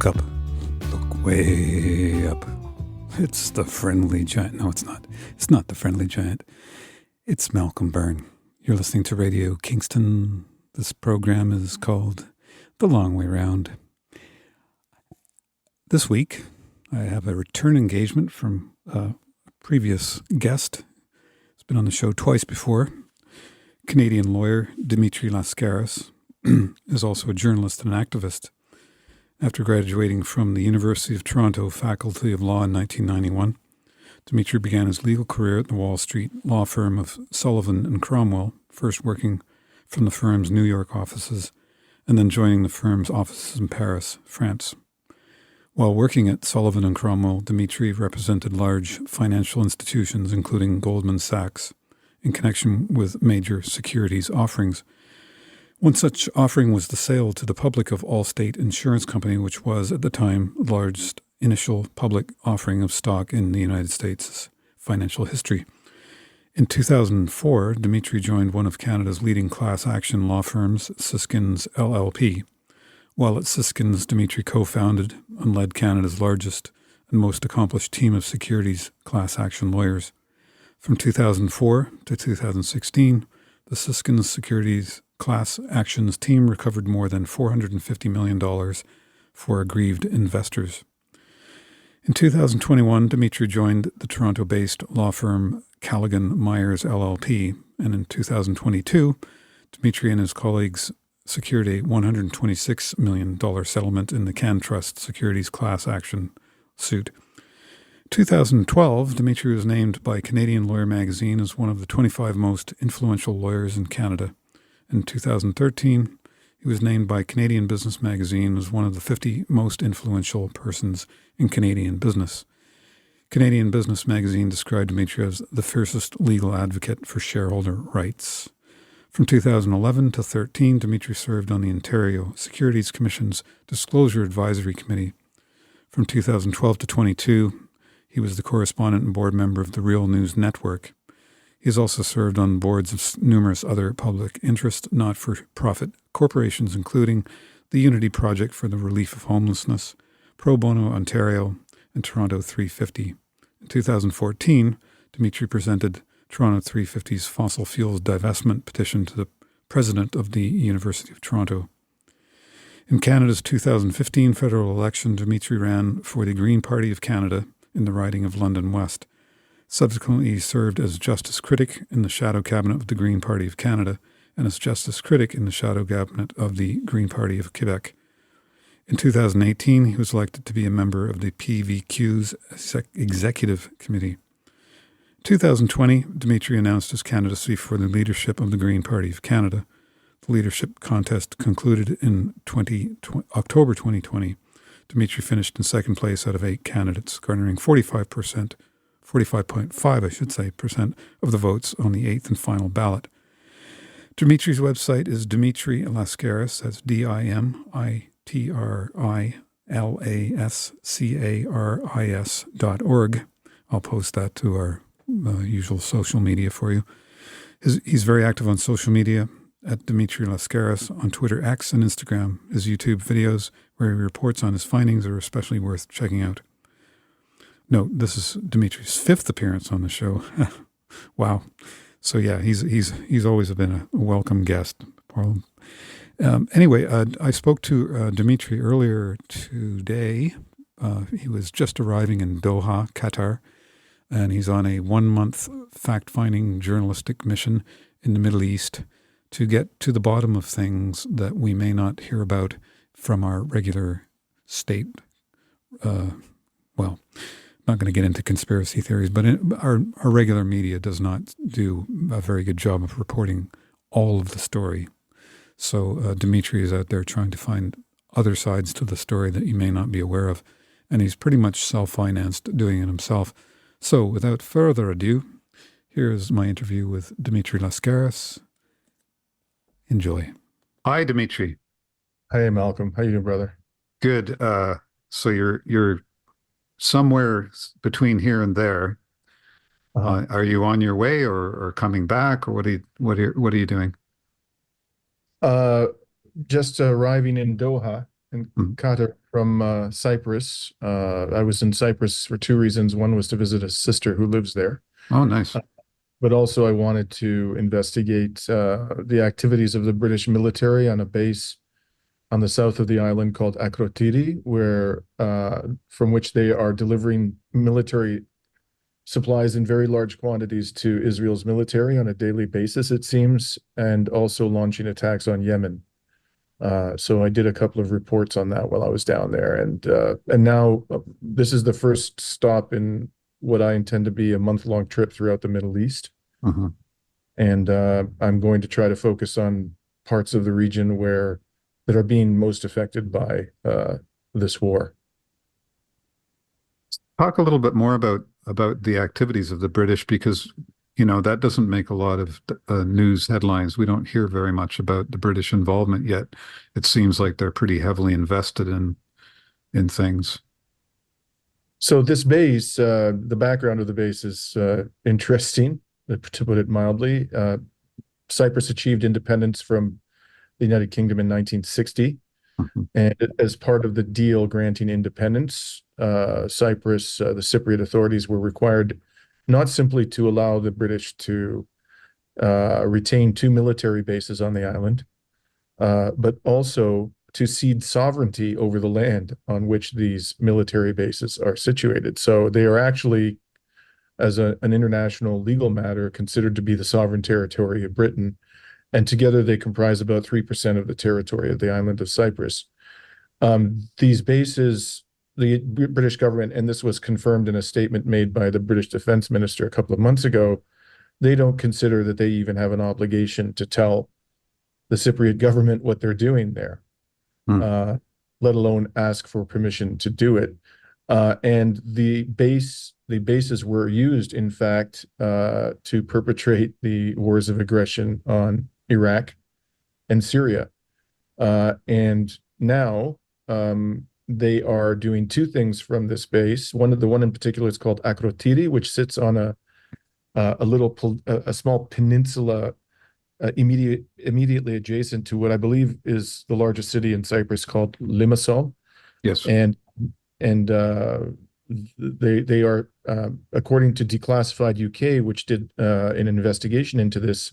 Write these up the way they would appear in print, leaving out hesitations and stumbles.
Look up. Look way up. It's the friendly giant. No, it's not. It's not the friendly giant. It's Malcolm Byrne. You're listening to Radio Kingston. This program is called The Long Way Round. This week, I have a return engagement from a previous guest. He's been on the show twice before. Canadian lawyer Dimitri Lascaris is also a journalist and activist. After graduating from the University of Toronto Faculty of Law in 1991, Dimitri began his legal career at the Wall Street law firm of Sullivan and Cromwell, first working from the firm's New York offices and then joining the firm's offices in Paris, France. While working at Sullivan and Cromwell, Dimitri represented large financial institutions, including Goldman Sachs, in connection with major securities offerings. One such offering was the sale to the public of Allstate Insurance Company, which was, at the time, the largest initial public offering of stock in the United States' financial history. In 2004, Dimitri joined one of Canada's leading class action law firms, Siskins LLP. While at Siskins, Dimitri co-founded and led Canada's largest and most accomplished team of securities class action lawyers. From 2004 to 2016, the Siskins Securities Class Actions team recovered more than $450 million for aggrieved investors. In 2021, Dimitri joined the Toronto-based law firm Callaghan Myers LLP, and in 2022, Dimitri and his colleagues secured a $126 million settlement in the CanTrust Securities Class Action suit. In 2012, Dimitri was named by Canadian Lawyer magazine as one of the 25 most influential lawyers in Canada. In 2013, he was named by Canadian Business magazine as one of the 50 most influential persons in Canadian business. Canadian Business magazine described Dimitri as the fiercest legal advocate for shareholder rights. From 2011 to 13, Dimitri served on the Ontario Securities Commission's Disclosure Advisory Committee. From 2012 to 22, he was the correspondent and board member of the Real News Network. He has also served on boards of numerous other public interest, not-for-profit corporations, including the Unity Project for the Relief of Homelessness, Pro Bono Ontario, and Toronto 350. In 2014, Dimitri presented Toronto 350's fossil fuels divestment petition to the president of the University of Toronto. In Canada's 2015 federal election, Dimitri ran for the Green Party of Canada in the riding of London West. Subsequently, he served as Justice Critic in the Shadow Cabinet of the Green Party of Canada and as Justice Critic in the Shadow Cabinet of the Green Party of Quebec. In 2018, he was elected to be a member of the PVQ's Executive Committee. In 2020, Dimitri announced his candidacy for the leadership of the Green Party of Canada. The leadership contest concluded in October 2020. Dimitri finished in second place out of 8 candidates, garnering 45.5% of the votes on the 8th and final ballot. Dimitri's website is Dimitri Lascaris, that's DIMITRILASCARIS.org. I'll post that to our usual social media for you. He's very active on social media at Dimitri Lascaris on Twitter X and Instagram. His YouTube videos where he reports on his findings are especially worth checking out. Note, this is Dimitri's 5th appearance on the show. Wow. So yeah, he's always been a welcome guest. Anyway, I spoke to Dimitri earlier today. He was just arriving in Doha, Qatar, and he's on a 1-month fact-finding journalistic mission in the Middle East to get to the bottom of things that we may not hear about from our regular state. Not going to get into conspiracy theories, but our regular media does not do a very good job of reporting all of the story. So Dimitri is out there trying to find other sides to the story that you may not be aware of, and he's pretty much self-financed doing it himself. So without further ado, here's my interview with Dimitri Lascaris. Enjoy. Hi, Dimitri. Hey, Malcolm. How you doing, brother? Good. So you're somewhere between here and there. Are you on your way or coming back, or what are you doing? Just arriving in Doha in Qatar from Cyprus. I was in Cyprus for two reasons. One was to visit a sister who lives there, Oh, nice. but also I wanted to investigate the activities of the British military on a base on the south of the island called Akrotiri, where from which they are delivering military supplies in very large quantities to Israel's military on a daily basis, it seems, and also launching attacks on Yemen. So I did a couple of reports on that while I was down there, and now this is the first stop in what I intend to be a month-long trip throughout the Middle East, Uh-huh. and I'm going to try to focus on parts of the region where that are being most affected by this war. Talk a little bit more about the activities of the British because, that doesn't make a lot of news headlines. We don't hear very much about the British involvement yet. It seems like they're pretty heavily invested in things. So this base, the background of the base is interesting, to put it mildly. Cyprus achieved independence from the United Kingdom in 1960. Mhm. And as part of the deal granting independence, Cyprus, the Cypriot authorities were required not simply to allow the British to retain two military bases on the island, but also to cede sovereignty over the land on which these military bases are situated. So they are actually, as an international legal matter, considered to be the sovereign territory of Britain. And together they comprise about 3% of the territory of the island of Cyprus. These bases, the British government, and this was confirmed in a statement made by the British Defense Minister a couple of months ago, they don't consider that they even have an obligation to tell the Cypriot government what they're doing there, Hmm. uh, let alone ask for permission to do it. And the bases were used, in fact, to perpetrate the wars of aggression on Iraq and Syria. And now they are doing two things from this base. The one in particular is called Akrotiri, which sits on a small peninsula immediately adjacent to what I believe is the largest city in Cyprus called Limassol. Yes. And they are according to Declassified UK, which did an investigation into this.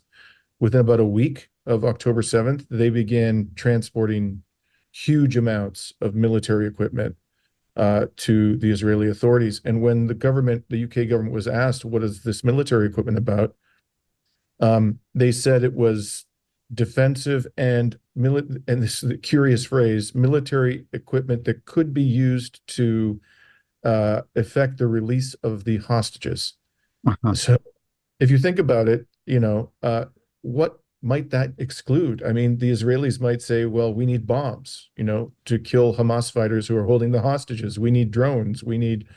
Within about a week of October 7th, they began transporting huge amounts of military equipment to the Israeli authorities. And when the UK government was asked, what is this military equipment about? They said it was defensive and this is the curious phrase, military equipment that could be used to effect the release of the hostages. Uh-huh. So if you think about it, what might that exclude? I mean, the Israelis might say, well, we need bombs, to kill Hamas fighters who are holding the hostages. We need drones. We need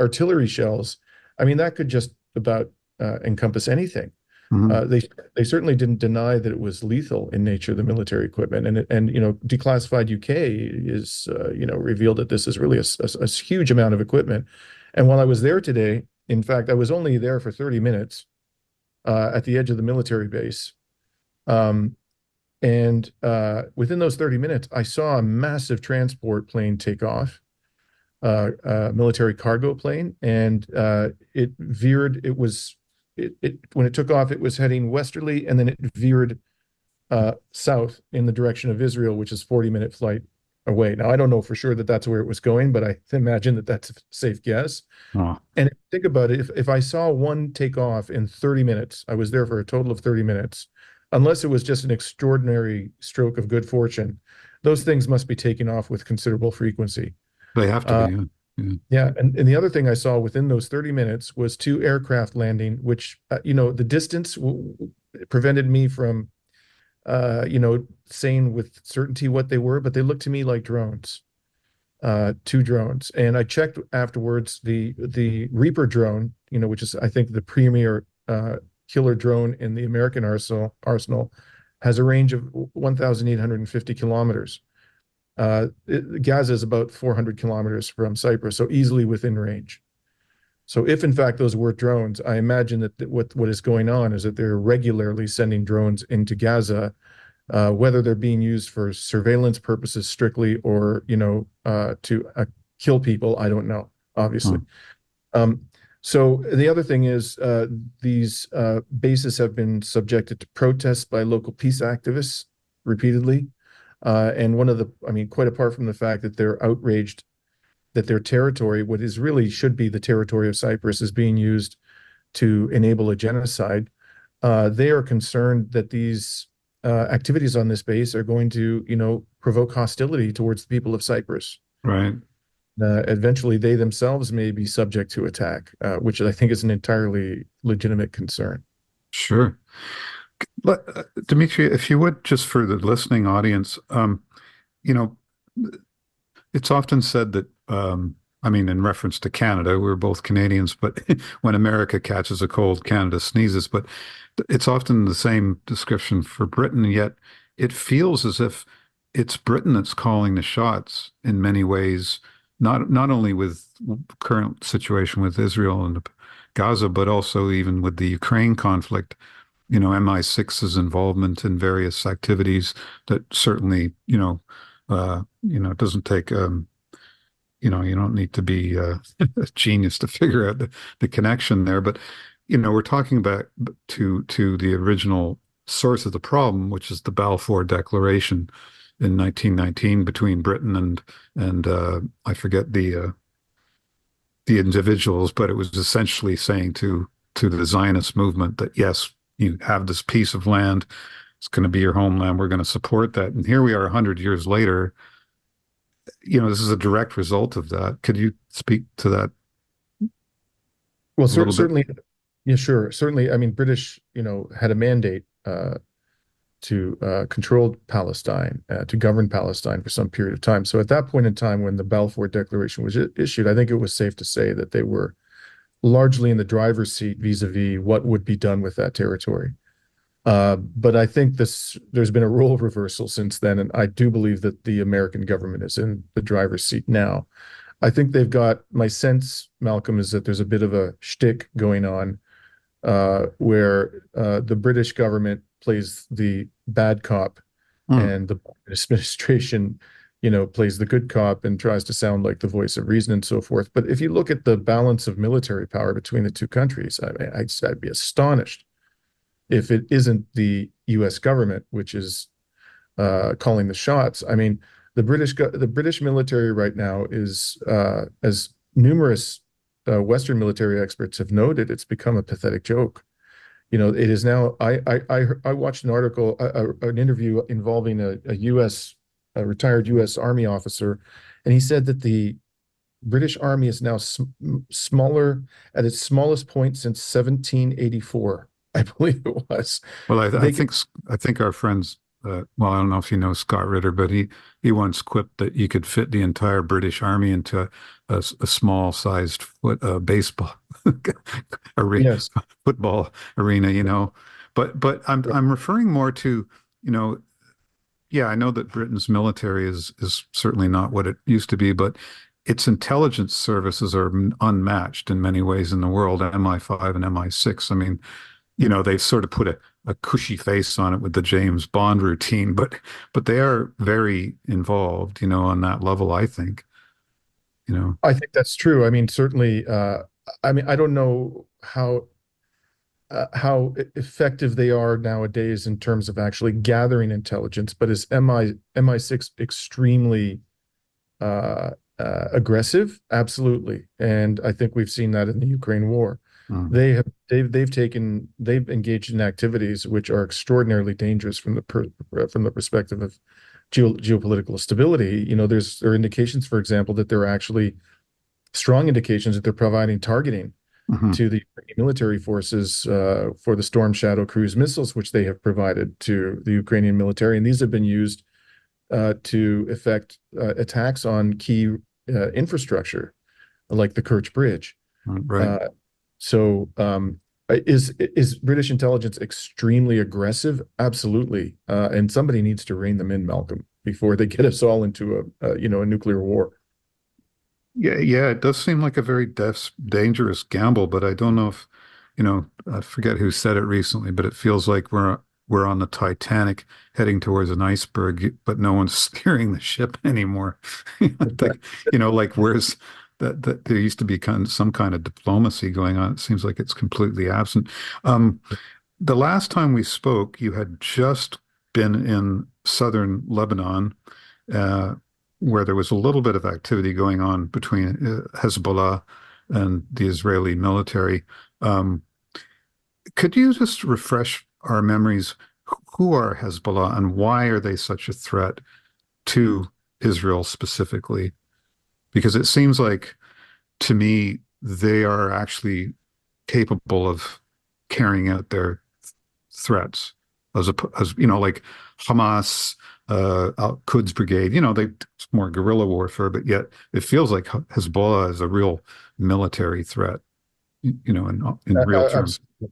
artillery shells. I mean, that could just about encompass anything. Mhm. They certainly didn't deny that it was lethal in nature, the military equipment, and Declassified UK is revealed that this is really a huge amount of equipment. And while I was there today, in fact, I was only there for 30 minutes at the edge of the military base. And within those 30 minutes, I saw a massive transport plane take off, a military cargo plane, and it veered. When it took off, it was heading westerly, and then it veered south in the direction of Israel, which is 40-minute flight away. Now, I don't know for sure that that's where it was going, but I imagine that that's a safe guess. Oh, And think about it, if I saw one take off in 30 minutes, I was there for a total of 30 minutes, unless it was just an extraordinary stroke of good fortune, those things must be taking off with considerable frequency. they have to Uh, be. Yeah. Yeah. yeah, and the other thing I saw within those 30 minutes was two aircraft landing, which, the distance prevented me from, saying with certainty what they were, but they looked to me like drones. Two drones. And I checked afterwards, the Reaper drone, which is I think the premier killer drone in the American arsenal, has a range of 1,850 kilometers. Gaza is about 400 kilometers from Cyprus, so easily within range. So if in fact those were drones, I imagine that what is going on is that they're regularly sending drones into Gaza whether they're being used for surveillance purposes strictly or, to kill people, I don't know, obviously. Mm. Um, so the other thing is these bases have been subjected to protests by local peace activists repeatedly. And quite apart from the fact that they're outraged that their territory, what is really should be the territory of Cyprus, is being used to enable a genocide, they are concerned that these activities on this base are going to, provoke hostility towards the people of Cyprus. Right. Eventually, they themselves may be subject to attack, which I think is an entirely legitimate concern. Sure. Dimitri, if you would, just for the listening audience, you know, it's often said that, I mean, in reference to Canada, we're both Canadians, but when America catches a cold, Canada sneezes. But it's often the same description for Britain, yet it feels as if it's Britain that's calling the shots in many ways, not only with current situation with Israel and Gaza, but also even with the Ukraine conflict. MI6's involvement in various activities that certainly, it doesn't take, you don't need to be a genius to figure out the connection there. But, we're talking back to the original source of the problem, which is the Balfour Declaration in 1919 between Britain and I forget the individuals, but it was essentially saying to the Zionist movement that yes, you have this piece of land. It's going to be your homeland. We're going to support that. And here we are 100 years later. This is a direct result of that. Could you speak to that Well, a little bit? certainly, yeah, sure. Certainly, I mean, British, had a mandate to control Palestine, to govern Palestine for some period of time. So at that point in time, when the Balfour Declaration was issued, I think it was safe to say that they were largely in the driver's seat vis-a-vis what would be done with that territory. But I think there's been a role reversal since then, and I do believe that the American government is in the driver's seat now. I think my sense, Malcolm, is that there's a bit of a shtick going on where the British government plays the bad cop Mm, and the administration, plays the good cop and tries to sound like the voice of reason and so forth. But if you look at the balance of military power between the two countries, I mean, I'd be astonished if it isn't the U.S. government which is calling the shots. I mean, the British military right now is, as numerous Western military experts have noted, it's become a pathetic joke. It is now. I watched an article, an interview involving a retired U.S. Army officer, and he said that the British Army is now smaller at its smallest point since 1784. I believe it was. well, They could, I think our friends. Well, I don't know if you know Scott Ritter, but he once quipped that you could fit the entire British Army into a small-sized baseball arena, yes, football arena. But I'm referring more to, you know, yeah, I know that Britain's military is certainly not what it used to be, but its intelligence services are unmatched in many ways in the world. MI5 and MI6. I mean, they've sort of put a cushy face on it with the James Bond routine, but they are very involved, on that level, I think, you know. I think that's true. I mean, certainly. I mean, I don't know how effective they are nowadays in terms of actually gathering intelligence, but is MI6 extremely aggressive? Absolutely, and I think we've seen that in the Ukraine war. Mm, They've engaged in activities which are extraordinarily dangerous from from the perspective of geopolitical stability. There are indications, for example, that there are actually strong indications that they're providing targeting mhm, to the military forces for the Storm Shadow cruise missiles, which they have provided to the Ukrainian military, and these have been used to effect attacks on key infrastructure, like the Kerch Bridge. right. Uh, is British intelligence extremely aggressive? Absolutely, and somebody needs to rein them in, Malcolm, before they get us all into a nuclear war. Yeah, yeah, it does seem like a very dangerous gamble, but I don't know if, I forget who said it recently, but it feels like we're on the Titanic heading towards an iceberg, but no one's steering the ship anymore. Like, like where's that there used to be some kind of diplomacy going on. It seems like it's completely absent. Um, the last time we spoke, you had just been in southern Lebanon, uh, where there was a little bit of activity going on between Hezbollah and the Israeli military. Um, could you just refresh our memories? Who are Hezbollah and why are they such a threat to Israel specifically? Because it seems like, to me, they are actually capable of carrying out their threats as like Hamas, Al-Quds Brigade. It's more guerrilla warfare, but yet it feels like Hezbollah is a real military threat. In real terms. Absolutely.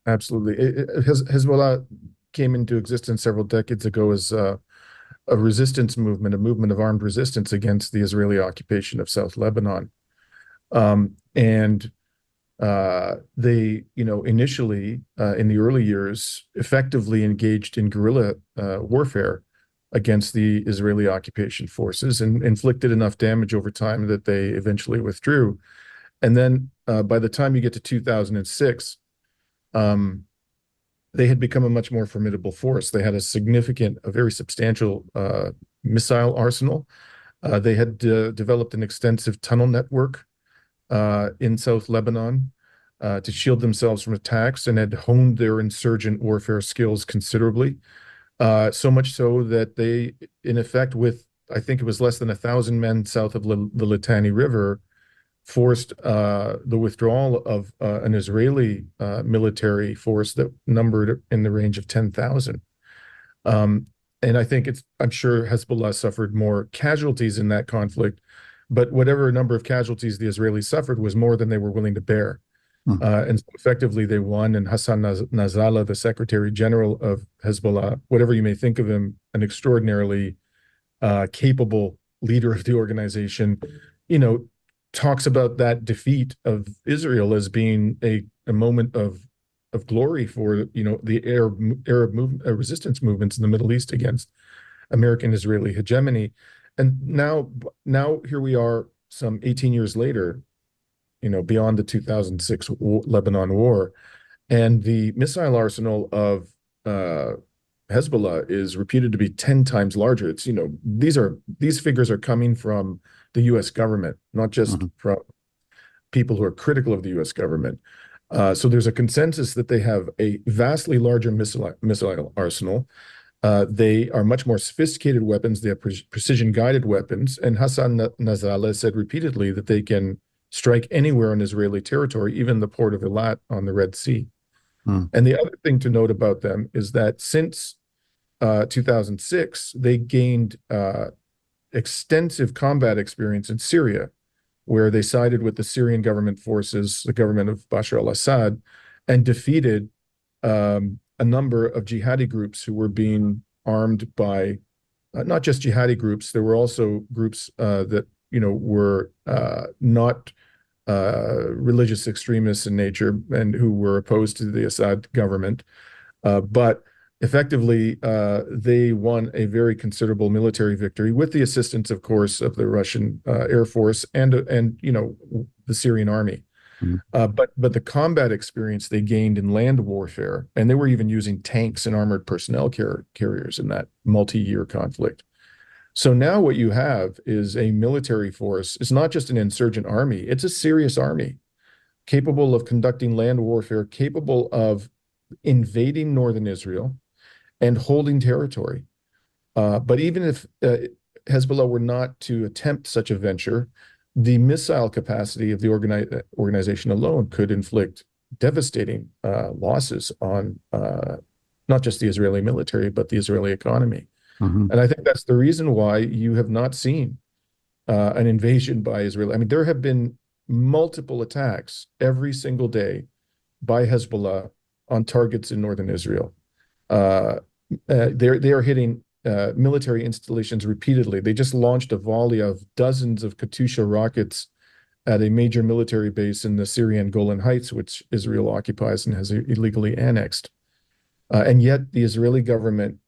Absolutely. Hezbollah came into existence several decades ago as a resistance movement, a movement of armed resistance against the Israeli occupation of South Lebanon. And they, initially in the early years, effectively engaged in guerrilla warfare against the Israeli occupation forces and inflicted enough damage over time that they eventually withdrew. And then by the time you get to 2006, they had become a much more formidable force. They had a very substantial missile arsenal. They had developed an extensive tunnel network in South Lebanon to shield themselves from attacks and had honed their insurgent warfare skills considerably. So much so that they, in effect, with I think it was less than 1,000 men south of the Litani River, forced the withdrawal of an Israeli military force that numbered in the range of 10,000. And I'm sure Hezbollah suffered more casualties in that conflict, but whatever number of casualties the Israelis suffered was more than they were willing to bear. And so effectively they won, and Hassan Nasrallah, the Secretary General of Hezbollah, whatever you may think of him, an extraordinarily capable leader of the organization, talks about that defeat of Israel as being a moment of glory for the Arab resistance movements in the Middle East against American Israeli hegemony. And now here we are, some 18 years later, beyond the 2006 Lebanon war, and the missile arsenal of Hezbollah is reputed to be 10 times larger. It's these figures are coming from the U.S. government, not just from people who are critical of the U.S. government. So there's a consensus that they have a vastly larger missile arsenal. They are much more sophisticated weapons. They have precision-guided weapons. And Hassan Nasrallah said repeatedly that they can strike anywhere on Israeli territory, even the port of Eilat on the Red Sea. And the other thing to note about them is that since 2006, they gained extensive combat experience in Syria, where they sided with the Syrian government forces, the government of Bashar al-Assad, and defeated a number of jihadi groups who were being armed by not just jihadi groups. There were also groups that were not religious extremists in nature and who were opposed to the Assad government, but effectively, they won a very considerable military victory with the assistance, of course, of the Russian Air Force and the Syrian army. But the combat experience they gained in land warfare, and they were even using tanks and armored personnel carriers in that multi-year conflict. So now what you have is a military force. It's not just an insurgent army. It's a serious army capable of conducting land warfare, capable of invading northern Israel and holding territory. But even if Hezbollah were not to attempt such a venture, the missile capacity of the organization alone could inflict devastating losses on not just the Israeli military, but the Israeli economy. And I think that's the reason why you have not seen an invasion by Israel. I mean, there have been multiple attacks every single day by Hezbollah on targets in northern Israel. They are hitting military installations repeatedly. They just launched a volley of dozens of Katyusha rockets at a major military base in the Syrian Golan Heights, which Israel occupies and has illegally annexed. And yet the Israeli government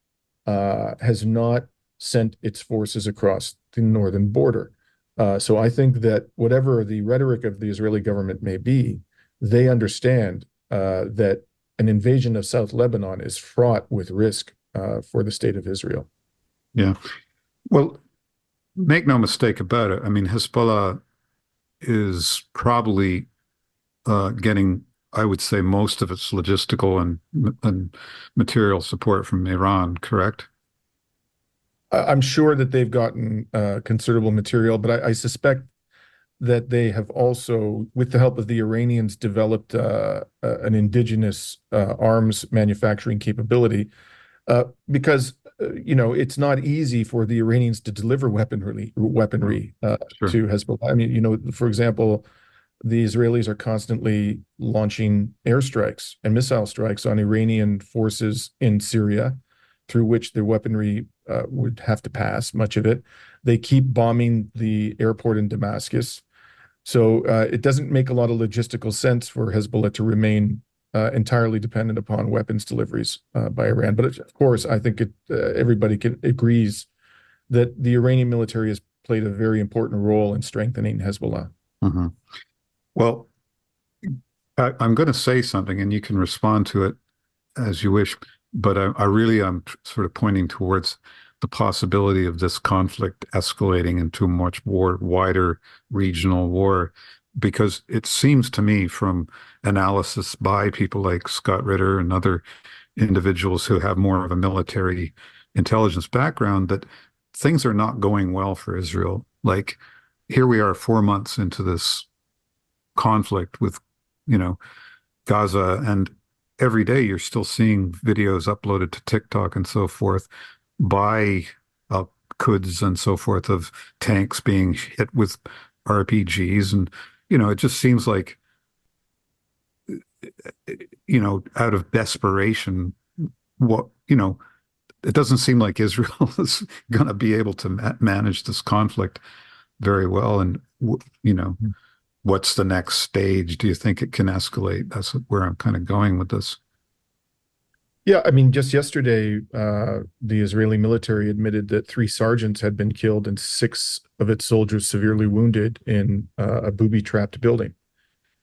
has not sent its forces across the northern border. So I think that whatever the rhetoric of the Israeli government may be, they understand that an invasion of South Lebanon is fraught with risk for the state of Israel. Yeah. Well, make no mistake about it. I mean, Hezbollah is probably getting, I would say, most of its logistical and material support from Iran, correct? I'm sure that they've gotten considerable material, but I suspect that they have also, with the help of the Iranians, developed an indigenous arms manufacturing capability because it's not easy for the Iranians to deliver weaponry Sure. to Hezbollah. I mean, for example, the Israelis are constantly launching airstrikes and missile strikes on Iranian forces in Syria, through which their weaponry would have to pass, much of it. They keep bombing the airport in Damascus. So it doesn't make a lot of logistical sense for Hezbollah to remain entirely dependent upon weapons deliveries by Iran. But of course, I think everybody agrees that the Iranian military has played a very important role in strengthening Hezbollah. Hmm. Well, I'm going to say something, and you can respond to it as you wish. But I really am sort of pointing towards the possibility of this conflict escalating into a much more wider regional war, because it seems to me from analysis by people like Scott Ritter and other individuals who have more of a military intelligence background that things are not going well for Israel. Like here we are 4 months into this conflict with, you know, Gaza, and every day you're still seeing videos uploaded to TikTok and so forth by Quds and so forth of tanks being hit with RPGs. And, it just seems like, out of desperation, it doesn't seem like Israel is going to be able to manage this conflict very well. And, what's the next stage? Do you think it can escalate? That's where I'm kind of going with this. Yeah, I mean, just yesterday, the Israeli military admitted that 3 sergeants had been killed and 6 of its soldiers severely wounded in a booby-trapped building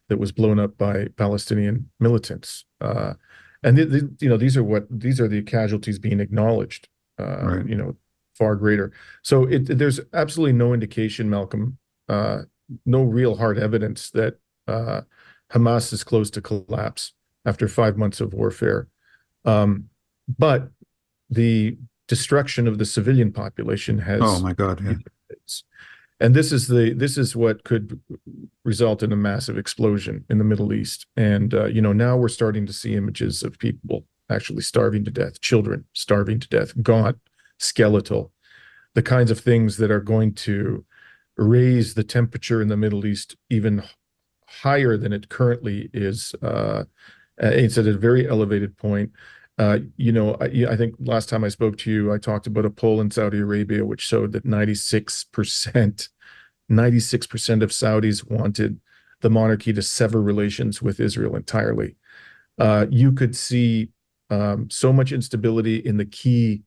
that was blown up by Palestinian militants. And these are the casualties being acknowledged. Right. Far greater. So there's absolutely no indication, Malcolm, no real hard evidence that Hamas is close to collapse after 5 months of warfare. But the destruction of the civilian population has. Oh my God, yeah. And this is what could result in a massive explosion in the Middle East. And now we're starting to see images of people actually starving to death, children starving to death, gaunt, skeletal, the kinds of things that are going to raise the temperature in the Middle East even higher than it currently is. It's at a very elevated point. I think last time I spoke to you, I talked about a poll in Saudi Arabia, which showed that 96% of Saudis wanted the monarchy to sever relations with Israel entirely. You could see so much instability in the key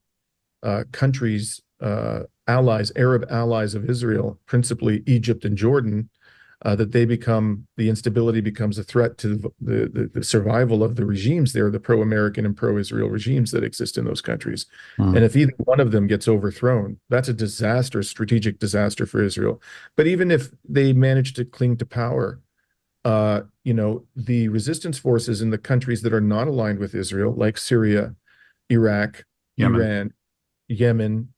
countries, Arab allies of Israel, principally Egypt and Jordan, that the instability becomes a threat to the survival of the regimes there, the pro-American and pro-Israel regimes that exist in those countries. And if either one of them gets overthrown, that's a disaster, strategic disaster for Israel. But even if they manage to cling to power, the resistance forces in the countries that are not aligned with Israel, like Syria, Iraq, Iran, Yemen,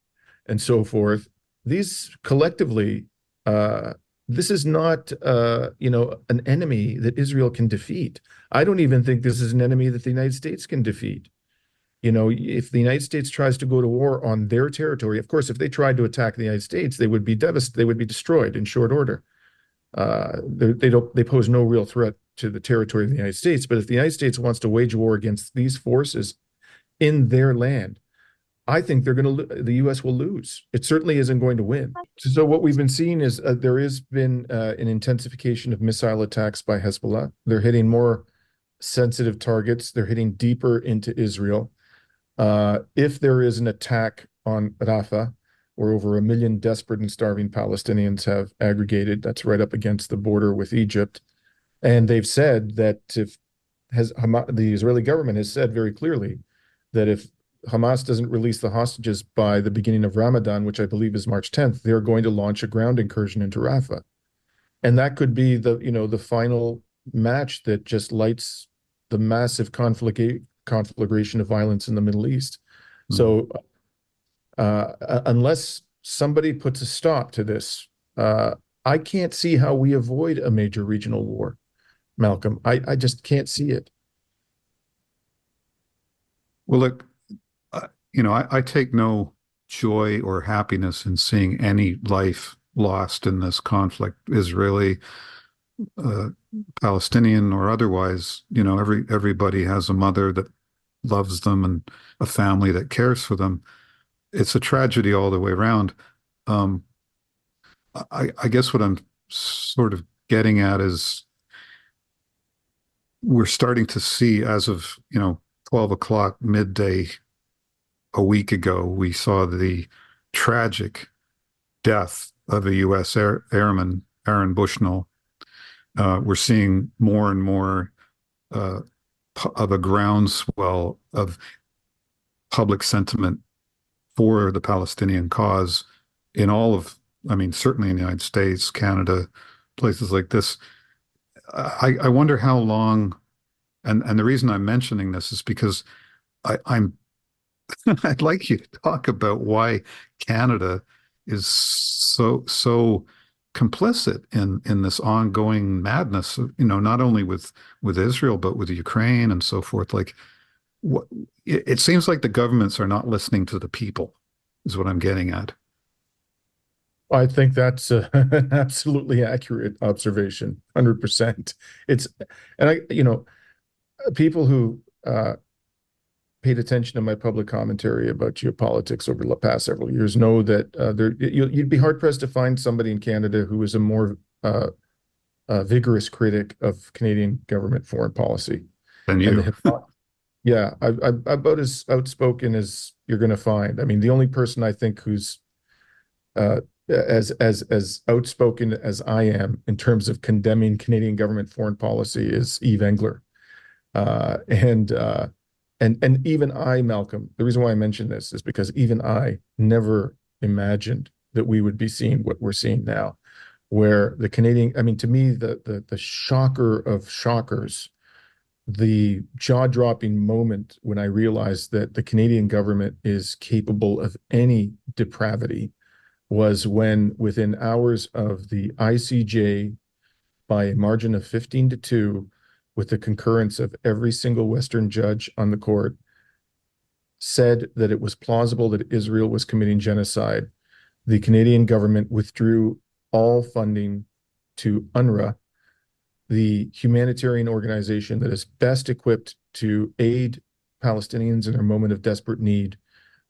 and so forth, these collectively, this is not, an enemy that Israel can defeat. I don't even think this is an enemy that the United States can defeat. If the United States tries to go to war on their territory, of course, if they tried to attack the United States, they would be devastated. They would be destroyed in short order. They pose no real threat to the territory of the United States. But if the United States wants to wage war against these forces in their land, I think the U.S. will lose. It certainly isn't going to win. So what we've been seeing is there has been an intensification of missile attacks by Hezbollah. They're hitting more sensitive targets. They're hitting deeper into Israel. If there is an attack on Rafah, where over 1 million desperate and starving Palestinians have aggregated, that's right up against the border with Egypt. And they've said that the Israeli government has said very clearly that if Hamas doesn't release the hostages by the beginning of Ramadan, which I believe is March 10th, they're going to launch a ground incursion into Rafah. And that could be the final match that just lights the massive conflagration of violence in the Middle East. Mm-hmm. So unless somebody puts a stop to this, I can't see how we avoid a major regional war, Malcolm. I just can't see it. Well, look, I take no joy or happiness in seeing any life lost in this conflict, Israeli, Palestinian, or otherwise. Everybody has a mother that loves them and a family that cares for them. It's a tragedy all the way around. I guess what I'm sort of getting at is we're starting to see, as of 12 o'clock midday a week ago, we saw the tragic death of a U.S. airman, Aaron Bushnell. We're seeing more and more of a groundswell of public sentiment for the Palestinian cause in certainly in the United States, Canada, places like this. I wonder how long, and the reason I'm mentioning this is because I'm I'd like you to talk about why Canada is so complicit in this ongoing madness, not only with Israel, but with Ukraine and so forth. Like, it seems like the governments are not listening to the people, is what I'm getting at. I think that's an absolutely accurate observation, 100%. People who paid attention to my public commentary about geopolitics over the past several years know that you'd be hard-pressed to find somebody in Canada who is a more vigorous critic of Canadian government foreign policy than you. Yeah, I'm about as outspoken as you're going to find. I mean, the only person I think who's as outspoken as I am in terms of condemning Canadian government foreign policy is Eve Engler. And even I, Malcolm, the reason why I mention this is because even I never imagined that we would be seeing what we're seeing now, where the Canadian, to me, the shocker of shockers, the jaw-dropping moment when I realized that the Canadian government is capable of any depravity was when, within hours of the ICJ, by a margin of 15-2, with the concurrence of every single Western judge on the court, said that it was plausible that Israel was committing genocide, the Canadian government withdrew all funding to UNRWA, the humanitarian organization that is best equipped to aid Palestinians in their moment of desperate need,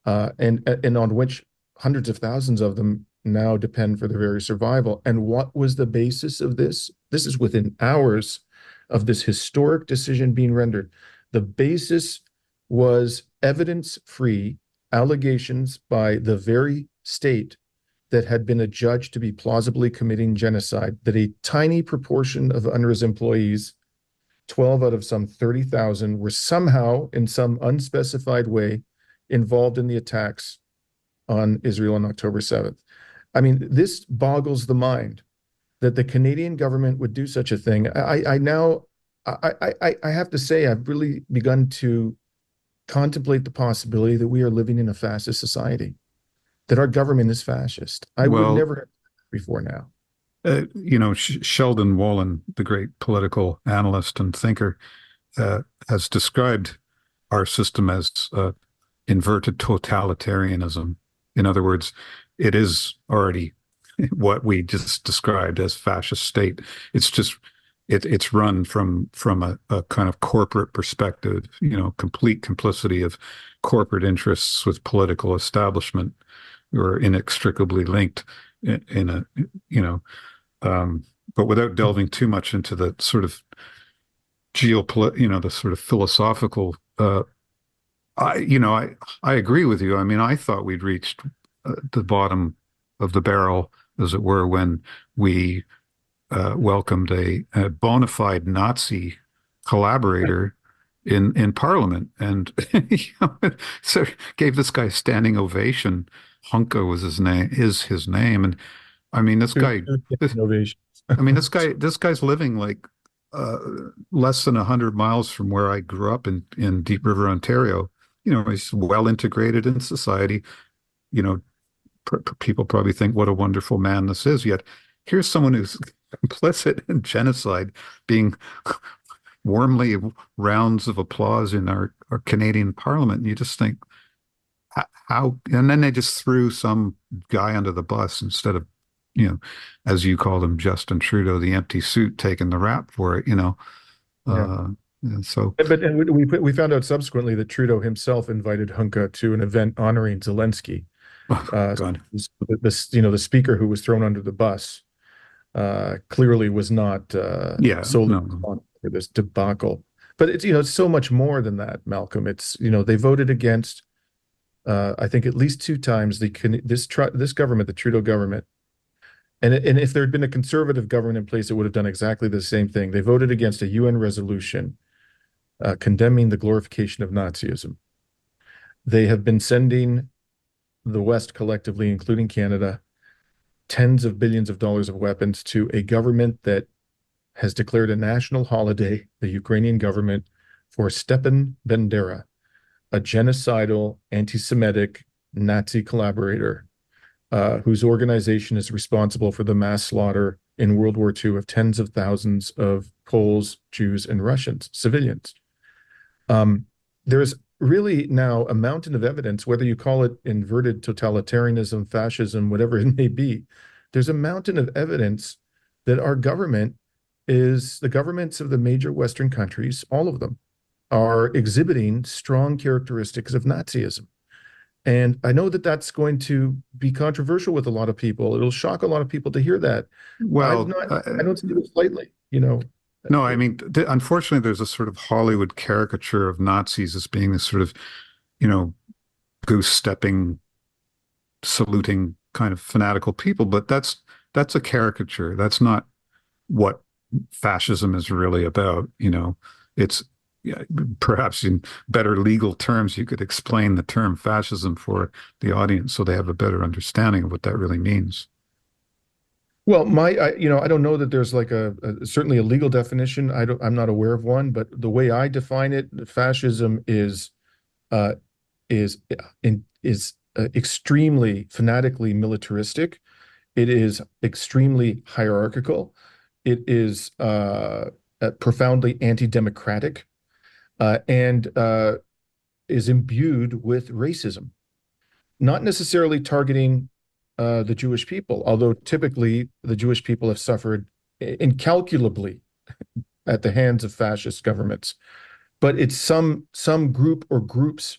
and on which hundreds of thousands of them now depend for their very survival. And what was the basis of this? This is within hours of this historic decision being rendered. The basis was evidence-free allegations by the very state that had been adjudged to be plausibly committing genocide, that a tiny proportion of UNRWA's employees, 12 out of some 30,000, were somehow, in some unspecified way, involved in the attacks on Israel on October 7th. I mean, this boggles the mind that the Canadian government would do such a thing. I have to say, I've really begun to contemplate the possibility that we are living in a fascist society, that our government is fascist. I would never have before now. Sheldon Wolin, the great political analyst and thinker, has described our system as inverted totalitarianism. In other words, it is already what we just described as fascist state. It's just it's run from a kind of corporate perspective, complete complicity of corporate interests with political establishment, who are inextricably linked but without delving too much into the sort of the sort of philosophical. I agree with you. I mean, I thought we'd reached the bottom of the barrel, as it were, when we welcomed a bona fide Nazi collaborator in Parliament, and so gave this guy a standing ovation. Hunka was his name, is his name, and I mean, Innovation. this guy's living like uh, less than 100 miles from where I grew up in Deep River, Ontario. He's well integrated in society. You know, people probably think what a wonderful man this is. Yet here's someone who's complicit in genocide, being warmly rounds of applause in our Canadian Parliament. And you just think, how, and then they just threw some guy under the bus instead of, as you called him, Justin Trudeau, the empty suit, taking the rap for it. Yeah. Uh, so, And we found out subsequently that Trudeau himself invited Hunka to an event honoring Zelensky. oh, God, The speaker who was thrown under the bus clearly was not yeah, solely no, responsible for this debacle. But it's so much more than that, Malcolm. They voted against I think at least two times this government, the Trudeau government. And if there had been a conservative government in place, it would have done exactly the same thing. They voted against a UN resolution condemning the glorification of Nazism. They have been sending the West collectively, including Canada, tens of billions of dollars of weapons to a government that has declared a national holiday, the Ukrainian government, for Stepan Bandera, a genocidal, anti-Semitic Nazi collaborator whose organization is responsible for the mass slaughter in World War II of tens of thousands of Poles, Jews, and Russians, civilians. There's really now a mountain of evidence, whether you call it inverted totalitarianism, fascism, whatever it may be. There's a mountain of evidence that our government the governments of the major Western countries, all of them, are exhibiting strong characteristics of Nazism. And I know that that's going to be controversial with a lot of people. It'll shock a lot of people to hear that. well, I don't see it lightly. no, I mean, unfortunately, there's a sort of Hollywood caricature of Nazis as being this sort of, goose stepping, saluting kind of fanatical people. But that's a caricature. That's not what fascism is really about. It's yeah, perhaps in better legal terms, you could explain the term fascism for the audience so they have a better understanding of what that really means. Well, I don't know that there's like certainly a legal definition. I'm not aware of one, but the way I define it, fascism uh, is extremely fanatically militaristic. It is extremely hierarchical. It is profoundly anti-democratic, and is imbued with racism, not necessarily targeting the Jewish people, although typically the Jewish people have suffered incalculably at the hands of fascist governments. But it's some group or groups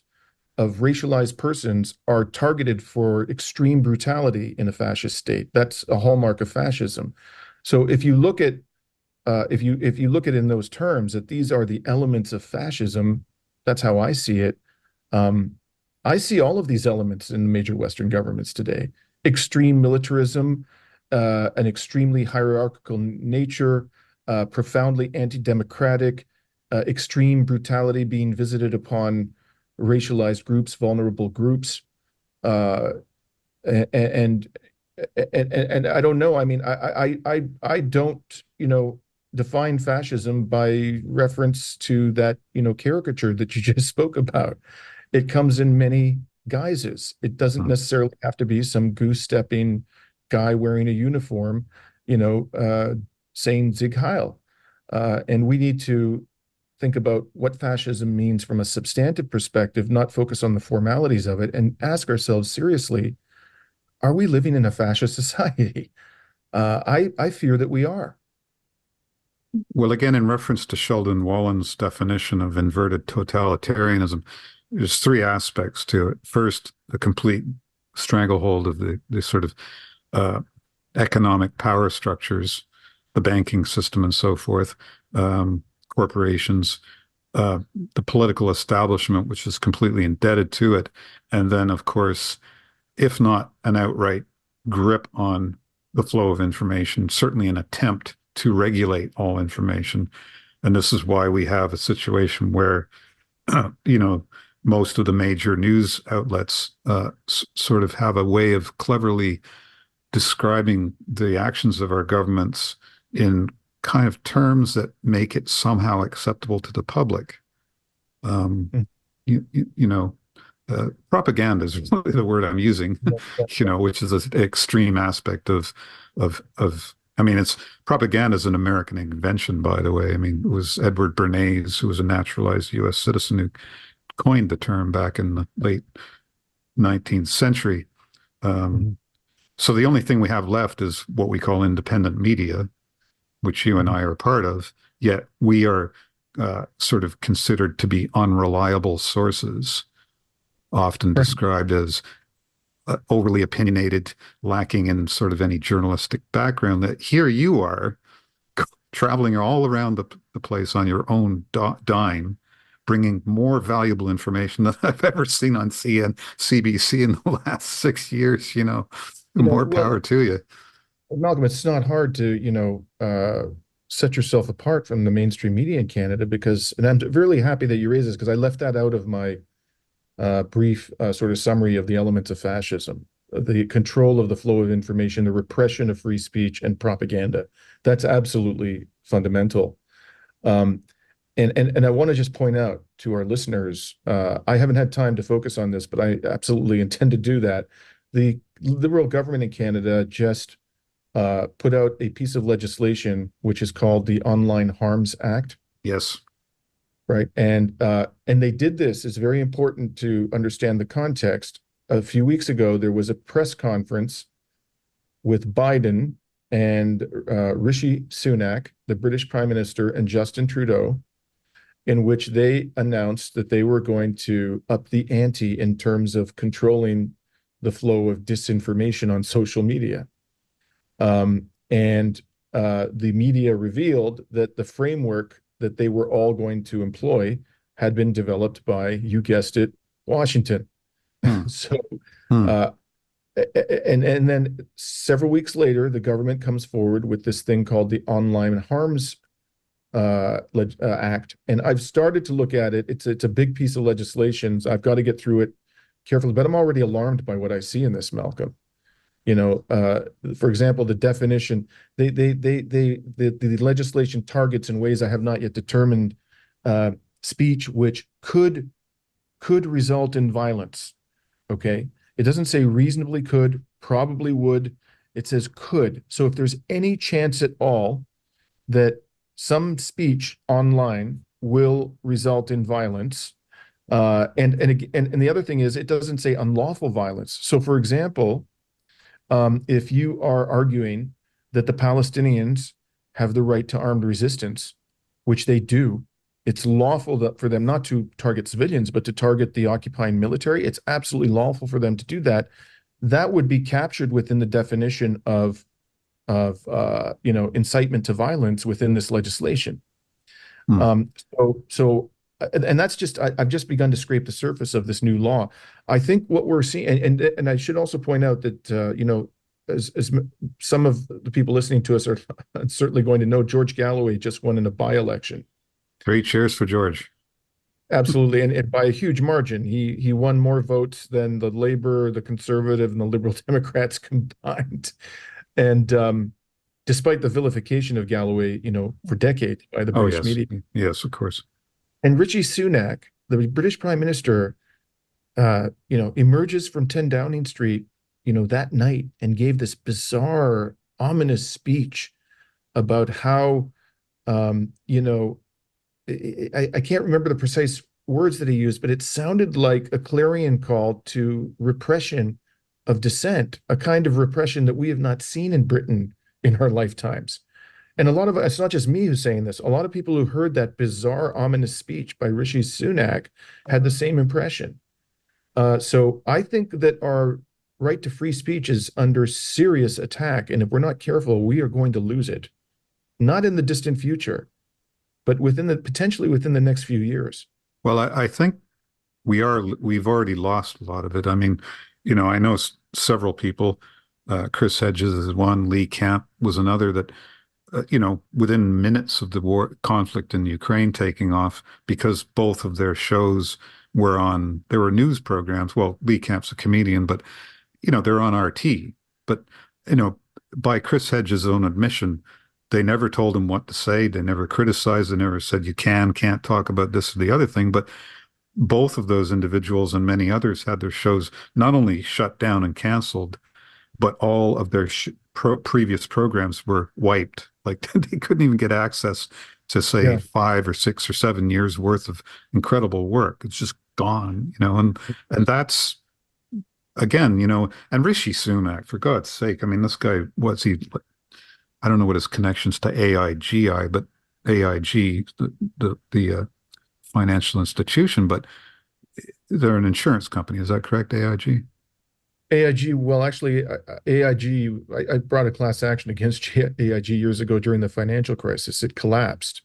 of racialized persons are targeted for extreme brutality in a fascist state. That's a hallmark of fascism. So if you look at if you look at it in those terms, that these are the elements of fascism, that's how I see it. I see all of these elements in the major Western governments today: extreme militarism, an extremely hierarchical nature, profoundly anti-democratic, extreme brutality being visited upon racialized groups, vulnerable groups, and I don't know. I mean, I don't define fascism by reference to that caricature that you just spoke about. It comes in many guises. It doesn't necessarily have to be some goose-stepping guy wearing a uniform, saying Sieg Heil. And we need to think about what fascism means from a substantive perspective, not focus on the formalities of it, and ask ourselves seriously, are we living in a fascist society? I fear that we are. Well, again, in reference to Sheldon Wallen's definition of inverted totalitarianism, there's three aspects to it. First, the complete stranglehold of the sort of economic power structures, the banking system, and so forth. corporations, the political establishment, which is completely indebted to it, and then, of course, if not an outright grip on the flow of information, certainly an attempt to regulate all information. And this is why we have a situation where, you know, most of the major news outlets sort of have a way of cleverly describing the actions of our governments in kind of terms that make it somehow acceptable to the public. Mm. You know, propaganda is really the word I'm using, you know, which is an extreme aspect of. I mean, it's propaganda is an American invention, by the way. I mean, it was Edward Bernays, who was a naturalized U.S. citizen, who coined the term back in the late 19th century. Mhm. So the only thing we have left is what we call independent media, which you and Mhm. I are a part of. Yet we are sort of considered to be unreliable sources, often Right. described as overly opinionated, lacking in sort of any journalistic background. That here you are traveling all around the place on your own dime, bringing more valuable information than I've ever seen on CBC in the last 6 years. You know, more Well, power to you. Malcolm, it's not hard to, set yourself apart from the mainstream media in Canada because, and I'm really happy that you raised this because I left that out of my brief sort of summary of the elements of fascism, the control of the flow of information, the repression of free speech and propaganda. That's absolutely fundamental. Um, and I want to just point out to our listeners, I haven't had time to focus on this, but I absolutely intend to do that. The Liberal government in Canada just put out a piece of legislation which is called the Online Harms Act. Yes. Right. And they did this. It's very important to understand the context. A few weeks ago, there was a press conference with Biden and Rishi Sunak, the British Prime Minister, and Justin Trudeau, in which they announced that they were going to up the ante in terms of controlling the flow of disinformation on social media. And the media revealed that the framework that they were all going to employ had been developed by, you guessed it, Washington. Hmm. So, Hmm. uh, and then several weeks later, the government comes forward with this thing called the Online Harms Act, and I've started to look at it. It's a big piece of legislation. So I've got to get through it carefully, but I'm already alarmed by what I see in this, Malcolm. For example, the definition, the legislation targets in ways I have not yet determined speech which could result in violence. Okay. It doesn't say reasonably could, probably would. It says could. So if there's any chance at all that some speech online will result in violence, and the other thing is it doesn't say unlawful violence. So for example, if you are arguing that the Palestinians have the right to armed resistance, which they do, it's lawful for them not to target civilians, but to target the occupying military. It's absolutely lawful for them to do that. That would be captured within the definition of incitement to violence within this legislation. Hmm. Um, and that's just I've just begun to scrape the surface of this new law. I think what we're seeing, and I should also point out that as some of the people listening to us are certainly going to know, George Galloway just won in a by-election. Three cheers for George. Absolutely, and by a huge margin. He won more votes than the Labor, the Conservative, and the Liberal Democrats combined. And despite the vilification of Galloway, for decades by the Oh, British yes. media. Yes, of course. And Rishi Sunak, the British Prime Minister, emerges from 10 Downing Street, that night and gave this bizarre, ominous speech about how, I can't remember the precise words that he used, but it sounded like a clarion call to repression of dissent, a kind of repression that we have not seen in Britain in our lifetimes. And a lot of it's not just me who's saying this. A lot of people who heard that bizarre, ominous speech by Rishi Sunak had the same impression. So I think that our right to free speech is under serious attack. And if we're not careful, we are going to lose it. Not in the distant future, but potentially within the next few years. Well, I think we've already lost a lot of it. I mean, I know several people. Chris Hedges is one. Lee Camp was another that within minutes of the war conflict in Ukraine taking off, because both of their shows there were news programs. Well, Lee Camp's a comedian, but they're on RT. But you know, by Chris Hedges' own admission, they never told him what to say. They never criticized. They never said you can't talk about this or the other thing. But both of those individuals and many others had their shows not only shut down and canceled, but all of their previous programs were wiped. Like they couldn't even get access to, say, Yeah. 5 or 6 or 7 years worth of incredible work. It's just gone, and that's again, and Rishi Sunak, for God's sake, I mean, this guy, what's he? I don't know what his connections to AIGI, but AIG, the financial institution, but they're an insurance company. Is that correct, AIG? AIG, well, actually, AIG, I brought a class action against AIG years ago during the financial crisis. It collapsed.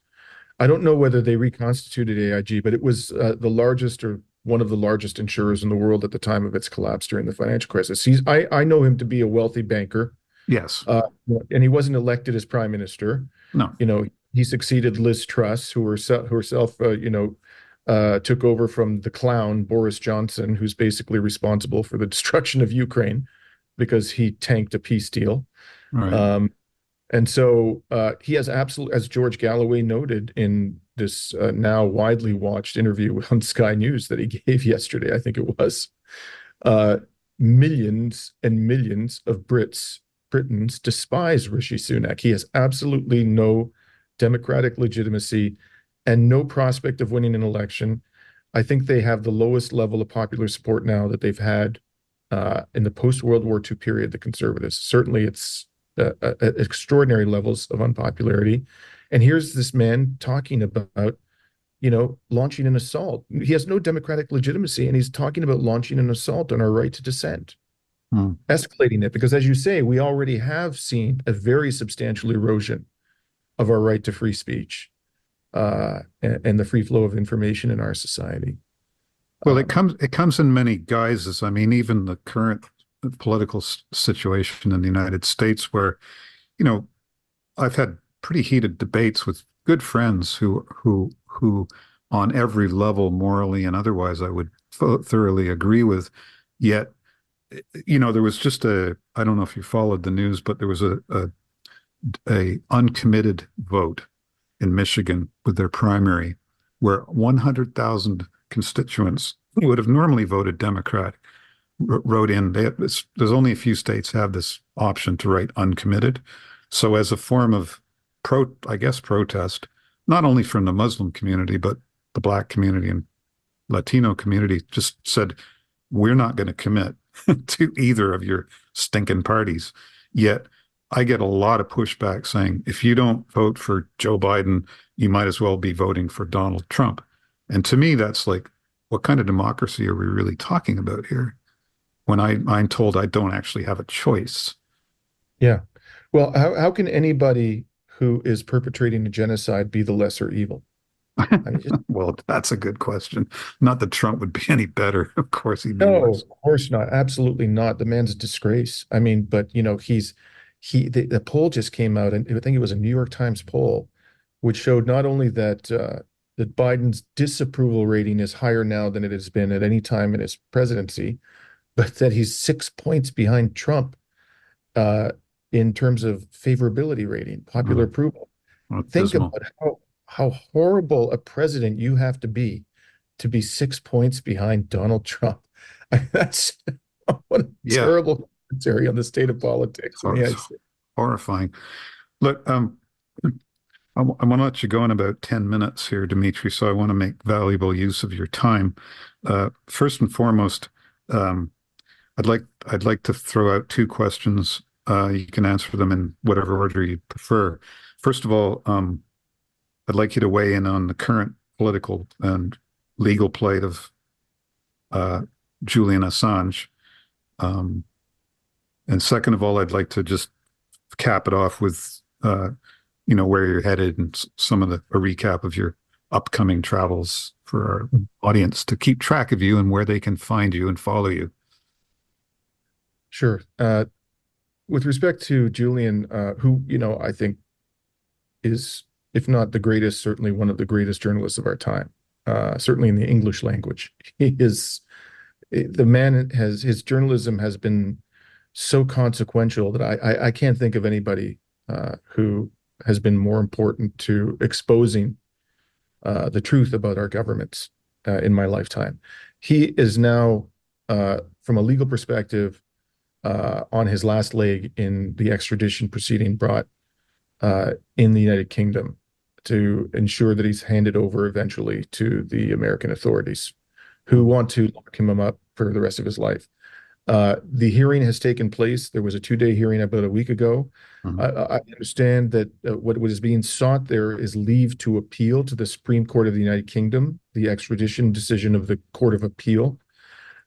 I don't know whether they reconstituted AIG, but it was the largest or one of the largest insurers in the world at the time of its collapse during the financial crisis. I know him to be a wealthy banker, Yes. and he wasn't elected as prime minister. No. He succeeded Liz Truss, who herself, took over from the clown Boris Johnson, who's basically responsible for the destruction of Ukraine because he tanked a peace deal. All right. And so he has absolute, as George Galloway noted in this now widely watched interview on Sky News that he gave yesterday, I think it was, millions and millions of Britons despise Rishi Sunak. He has absolutely no democratic legitimacy and no prospect of winning an election. I think they have the lowest level of popular support now that they've had in the post-World War II period, the Conservatives. Certainly it's extraordinary levels of unpopularity. And here's this man talking about, launching an assault. He has no democratic legitimacy, and he's talking about launching an assault on our right to dissent, escalating it. Because as you say, we already have seen a very substantial erosion of our right to free speech and the free flow of information in our society. Well, it comes in many guises. I mean, even the current political situation in the United States, where, I've had pretty heated debates with good friends who on every level, morally and otherwise, I would thoroughly agree with. Yet, there was just I don't know if you followed the news, but there was a uncommitted vote in Michigan with their primary, where 100,000 constituents who would have normally voted Democrat wrote in. There's only a few states have this option to write uncommitted. So as a form of protest, not only from the Muslim community, but the Black community and Latino community, just said, we're not going to commit to either of your stinking parties. Yet I get a lot of pushback saying, if you don't vote for Joe Biden, you might as well be voting for Donald Trump. And to me, that's like, what kind of democracy are we really talking about here? When I'm told I don't actually have a choice. Yeah. Well, how can anybody who is perpetrating a genocide be the lesser evil? I mean, Well, that's a good question. Not that Trump would be any better. Of course he'd be no, worse. of course not. Absolutely not. The man's a disgrace. I mean, but the poll just came out, and I think it was a New York Times poll, which showed not only that that Biden's disapproval rating is higher now than it has been at any time in his presidency, but that he's 6 points behind Trump in terms of favorability rating, popular approval. Think Dismal. about how horrible a president you have to be 6 points behind Donald Trump. That's what a terrible commentary on the state of politics. It's horrifying. Look, I want to let you go in about 10 minutes here, Dimitri, so I want to make valuable use of your time. First and foremost, I'd like to throw out two questions. You can answer them in whatever order you prefer. First of all, I'd like you to weigh in on the current political and legal plight of Julian Assange. And second of all, I'd like to just cap it off with, where you're headed and some of a recap of your upcoming travels for our audience to keep track of you and where they can find you and follow you. Sure. With respect to Julian, who, I think is, if not the greatest, certainly one of the greatest journalists of our time, certainly in the English language. He is the man his journalism has been so consequential that I can't think of anybody who has been more important to exposing the truth about our governments in my lifetime. He is now, from a legal perspective, on his last leg in the extradition proceeding brought in the United Kingdom to ensure that he's handed over eventually to the American authorities who want to lock him up for the rest of his life. The hearing has taken place. There was a 2-day hearing about a week ago. I understand that what is being sought there is leave to appeal to the Supreme Court of the United Kingdom, the extradition decision of the Court of Appeal.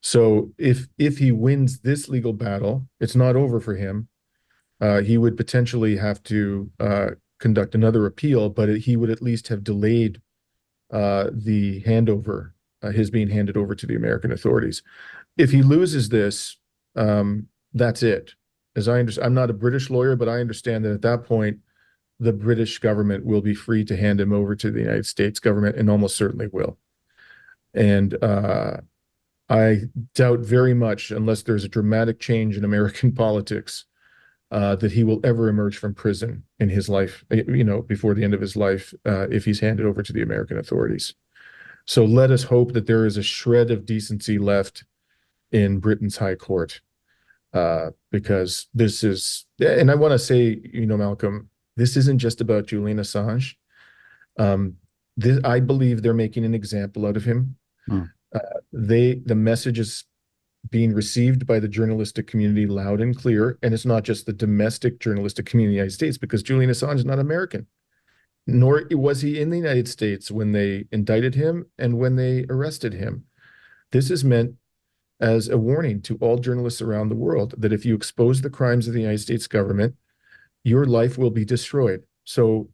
So if he wins this legal battle, it's not over for him. He would potentially have to conduct another appeal, but he would at least have delayed the handover, his being handed over to the American authorities. If he loses this, that's it. As I understand, I'm not a British lawyer, but I understand that at that point, the British government will be free to hand him over to the United States government, and almost certainly will. And I doubt very much, unless there's a dramatic change in American politics, that he will ever emerge from prison in his life, before the end of his life, if he's handed over to the American authorities. So let us hope that there is a shred of decency left in Britain's High Court, because this is, and I want to say, Malcolm, this isn't just about Julian Assange. I believe they're making an example out of him. The message is being received by the journalistic community loud and clear, and it's not just the domestic journalistic community in the United States, because Julian Assange is not American, nor was he in the United States when they indicted him and when they arrested him. This is meant as a warning to all journalists around the world that if you expose the crimes of the United States government, your life will be destroyed. So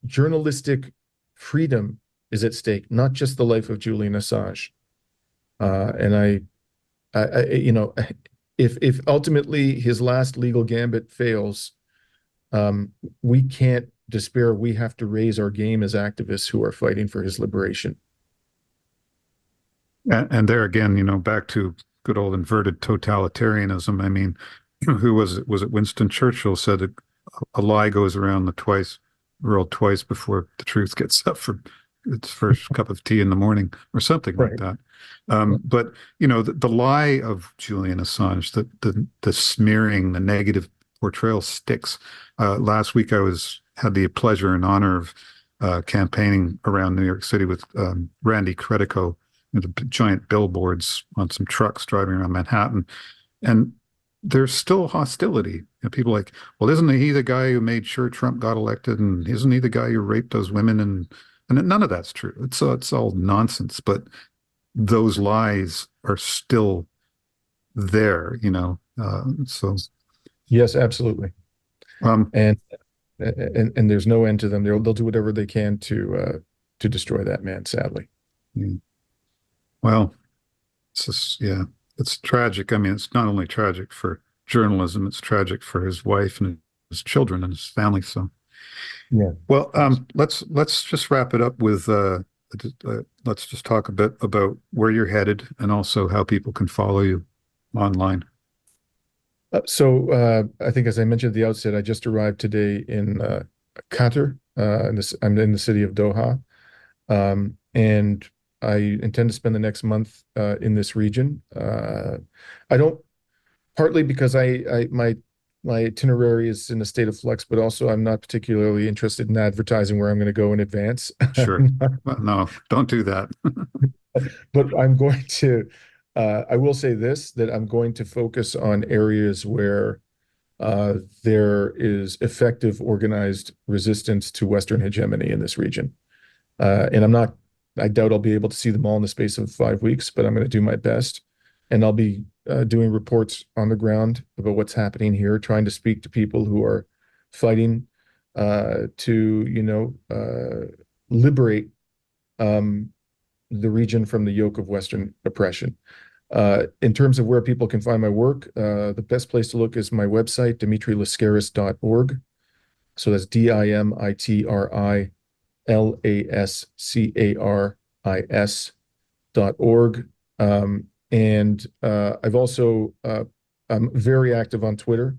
journalistic freedom is at stake, not just the life of Julian Assange. And if ultimately his last legal gambit fails, we can't despair. We have to raise our game as activists who are fighting for his liberation. And there again, back to good old inverted totalitarianism. I mean, who was it? Was it Winston Churchill said that a lie goes around the world twice before the truth gets up for its first cup of tea in the morning, or something like that. But the lie of Julian Assange, the smearing, the negative portrayal sticks. Last week I had the pleasure and honor of campaigning around New York City with Randy Credico, the giant billboards on some trucks driving around Manhattan, and there's still hostility. People like, well, isn't he the guy who made sure Trump got elected, and isn't he the guy who raped those women? And none of that's true. It's all nonsense. But those lies are still there, So yes, absolutely. And there's no end to them. They'll do whatever they can to destroy that man, sadly. Well, it's tragic. I mean, it's not only tragic for journalism, it's tragic for his wife and his children and his family. So, well, let's just wrap it up with let's just talk a bit about where you're headed and also how people can follow you online. So I think, as I mentioned at the outset, I just arrived today in Qatar. I'm in the city of Doha, and I intend to spend the next month in this region. I don't, partly because my itinerary is in a state of flux, but also I'm not particularly interested in advertising where I'm going to go in advance. Sure. Well, no, don't do that. But I'm going to, I will say this, that I'm going to focus on areas where there is effective organized resistance to Western hegemony in this region. And I doubt I'll be able to see them all in the space of 5 weeks, but I'm going to do my best. And I'll be doing reports on the ground about what's happening here, trying to speak to people who are fighting to liberate the region from the yoke of Western oppression. In terms of where people can find my work, the best place to look is my website, DimitriLascaris.org. So that's DimitriLascaris.org. And I've also, I'm very active on Twitter,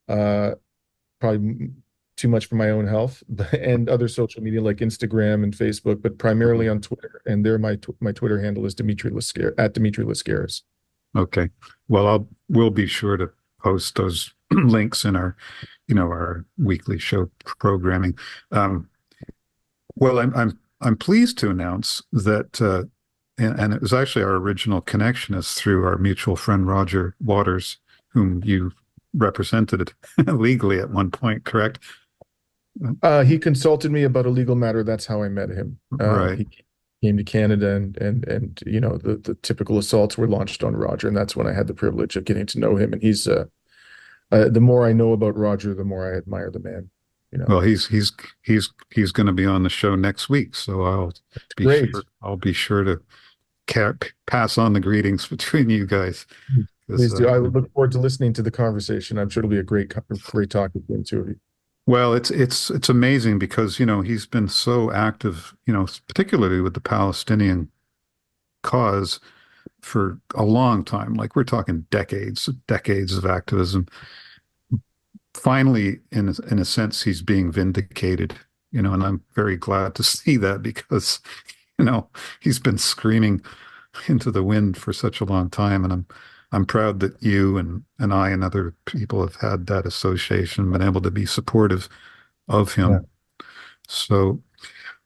probably too much for my own health, and other social media like Instagram and Facebook, but primarily on Twitter. And there, my Twitter handle is Dimitri Lascaris. Okay. Well, we'll be sure to post those links in our, our weekly show programming. Well, I'm pleased to announce that, and it was actually our original connection is through our mutual friend Roger Waters, whom you represented legally at one point, correct? He consulted me about a legal matter. That's how I met him. Right. He came to Canada, and the typical assaults were launched on Roger, and that's when I had the privilege of getting to know him. And he's the more I know about Roger, the more I admire the man. Well, he's going to be on the show next week, so I'll be sure to pass on the greetings between you guys. Please do. I would look forward to listening to the conversation. I'm sure it'll be a great talk between the two of you. Well, it's amazing because, he's been so active, particularly with the Palestinian cause for a long time. Like we're talking decades of activism. Finally, in a sense, he's being vindicated, and I'm very glad to see that because, he's been screaming into the wind for such a long time. And I'm proud that you and I and other people have had that association, been able to be supportive of him. Yeah. So,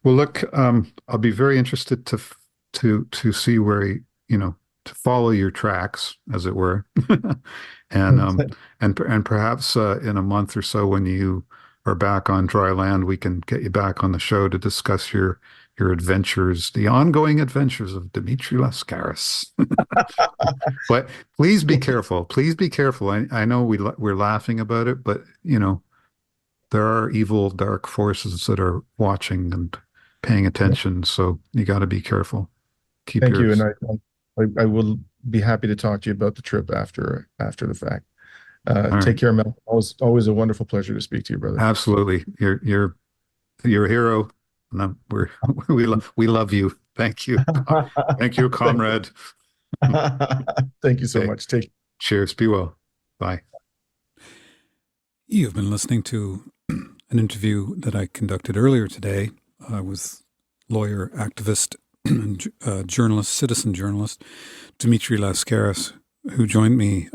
well, look, I'll be very interested to see where he, to follow your tracks, as it were, and perhaps in a month or so, when you are back on dry land, we can get you back on the show to discuss your adventures, the ongoing adventures of Dimitri Lascaris. But please be careful. Please be careful. I know we're laughing about it, but there are evil, dark forces that are watching and paying attention. So you got to be careful. Thank you, and I will be happy to talk to you about the trip after the fact. Take care, Mel. Always a wonderful pleasure to speak to you, brother. Absolutely, you're a hero. No, we love you. Thank you. Thank you, comrade. Thank you so much. Cheers. Be well. Bye. You've been listening to an interview that I conducted earlier today with lawyer, activist, and journalist, citizen journalist, Dimitri Lascaris, who joined me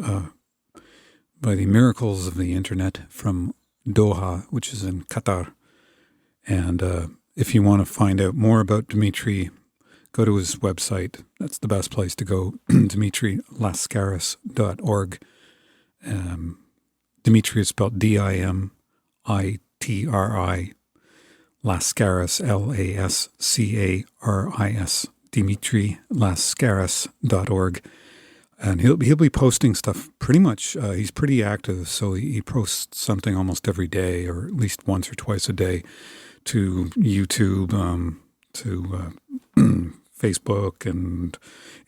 by the miracles of the internet from Doha, which is in Qatar. And if you want to find out more about Dimitri, go to his website. That's the best place to go, DimitriLascaris.org. Dimitri is spelled Dimitri, Lascaris, Lascaris, DimitriLascaris.org. And he'll be posting stuff pretty much. He's pretty active, so he posts something almost every day, or at least once or twice a day, to YouTube, to Facebook and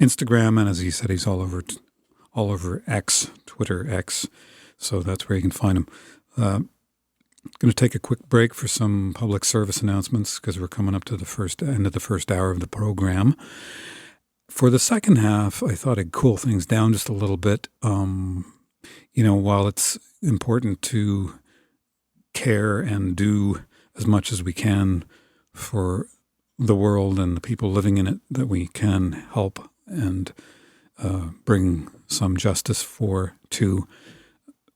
Instagram, and as he said, he's all over X, Twitter X. So that's where you can find him. Going to take a quick break for some public service announcements because we're coming up to the end of the first hour of the program. For the second half, I thought I'd cool things down just a little bit. While it's important to care and do as much as we can for the world and the people living in it that we can help and bring some justice to,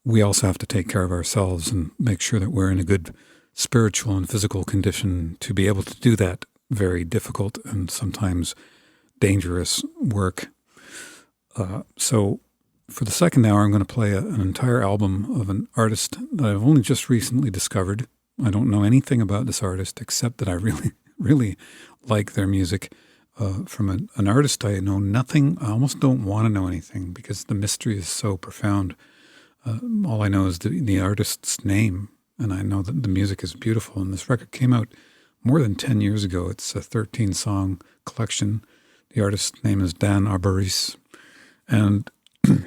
we also have to take care of ourselves and make sure that we're in a good spiritual and physical condition to be able to do that very difficult and sometimes dangerous work. So for the second hour, I'm going to play an entire album of an artist that I've only just recently discovered. I don't know anything about this artist except that I really, really like their music. From an artist I know nothing. I almost don't want to know anything because the mystery is so profound. All I know is the artist's name, and I know that the music is beautiful. And this record came out more than 10 years ago. It's a 13-song collection. The artist's name is Dan Arborise. And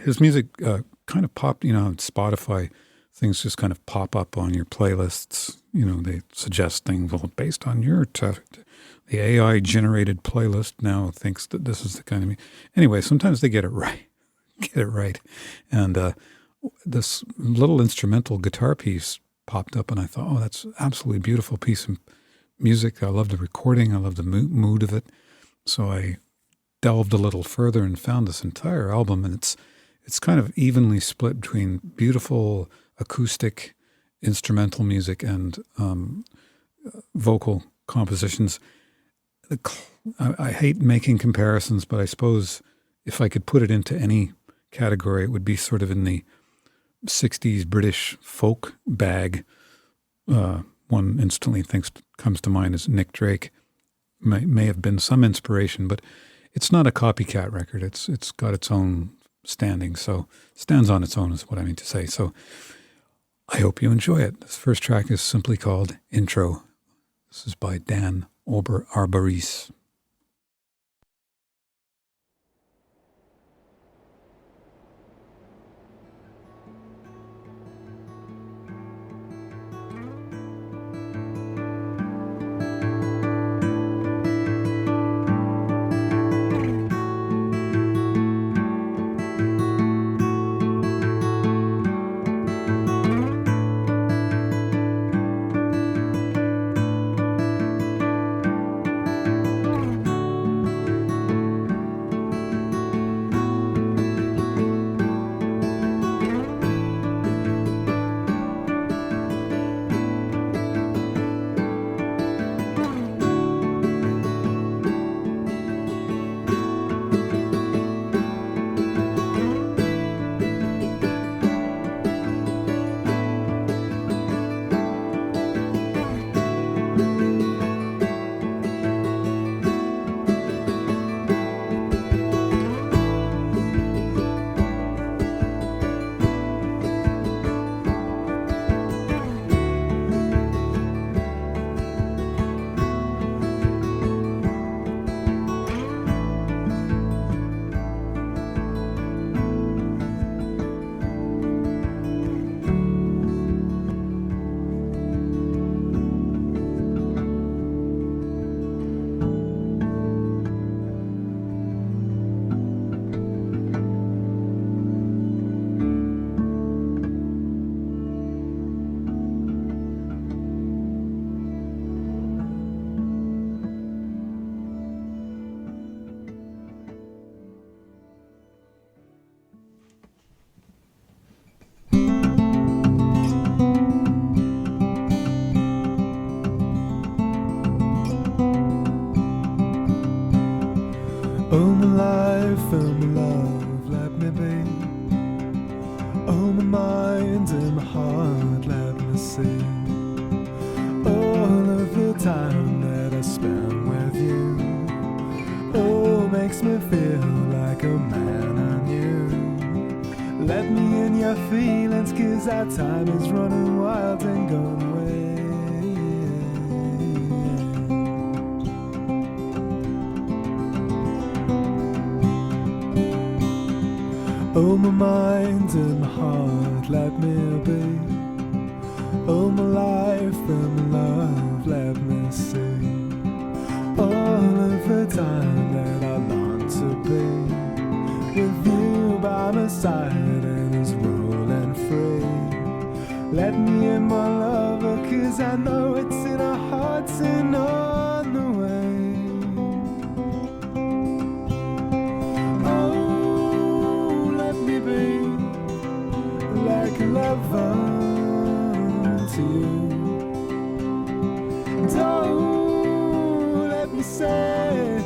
his music kind of popped, on Spotify. Things just kind of pop up on your playlists. They suggest things, well, based on your the AI-generated playlist now thinks that this is the kind of... Anyway, sometimes they get it right. And this little instrumental guitar piece popped up, and I thought, oh, that's an absolutely beautiful piece of music. I love the recording. I love the mood of it. So I delved a little further and found this entire album, and it's kind of evenly split between beautiful acoustic instrumental music and vocal compositions. I hate making comparisons, but I suppose if I could put it into any category, it would be sort of in the 60s British folk bag. One instantly comes to mind is Nick Drake. May have been some inspiration, but it's not a copycat record. It's got its own standing, so stands on its own is what I mean to say. So I hope you enjoy it. This first track is simply called Intro. This is by Dan Arborise. Oh, my life, oh, my love, let me be. Oh, my mind and my heart, let me see. All of the time that I spend with you, oh, makes me feel like a man anew. Let me in your feelings, 'cause our time is running wild and gone away. Oh, my mind and my heart, let me be. Oh, my life and my love, let me see. All of the time that I long to be with you by my side and it's rolling free. Let me in, my lover, 'cause I know it's in our hearts and on the way. Like a lover to you. Don't let me say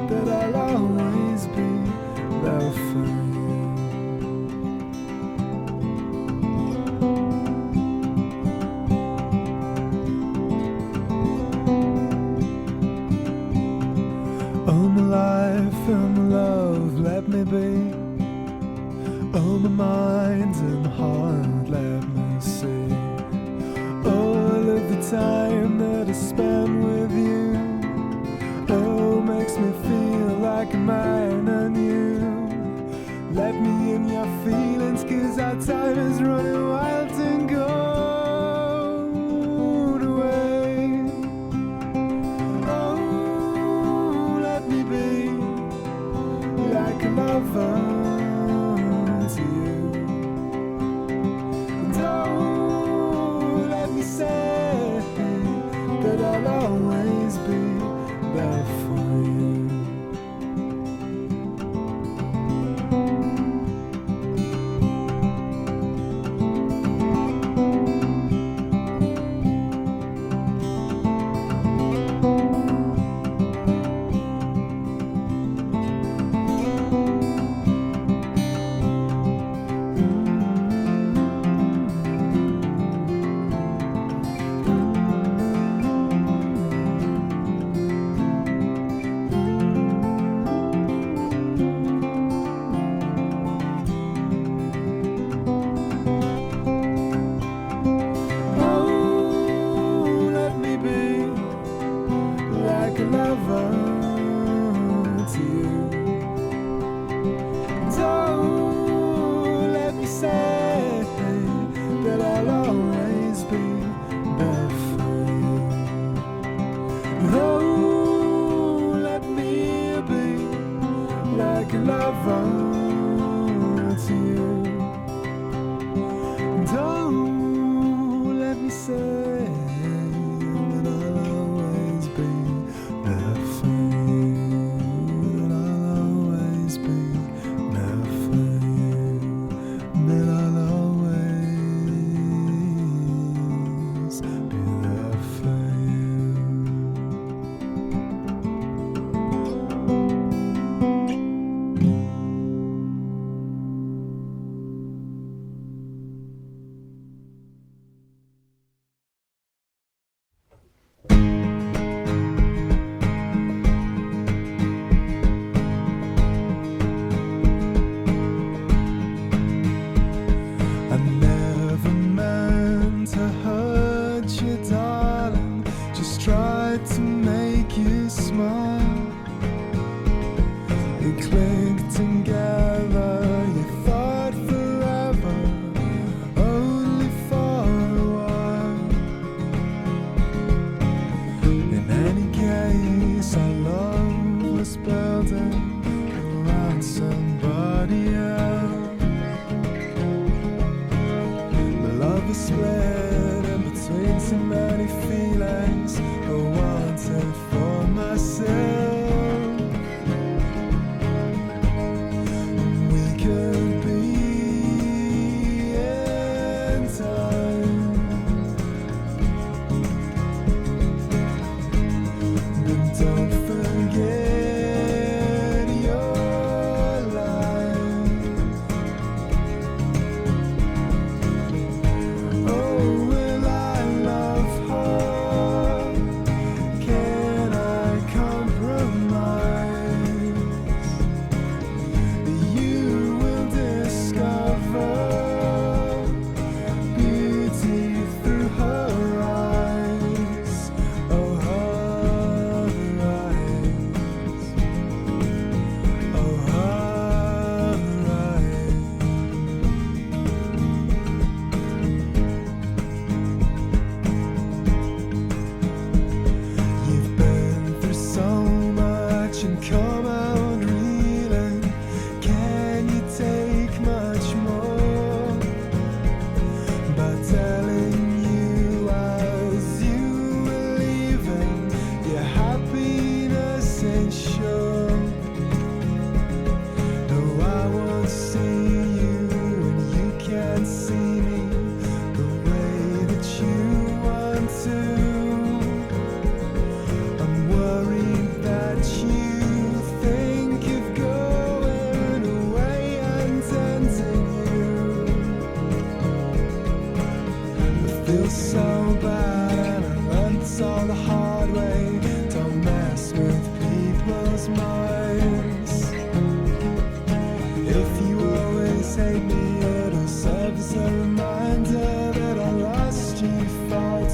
that I'll always be there for you. Oh, my life and my love, let me be. Oh, my mind and my heart, let me see. all of the time that I spend with you, oh, makes me feel like a man anew. Let me in your feelings, 'cause our time is running wild and gone away. Oh, let me be like a lover to you. Don't let me say that I'll always be there for you.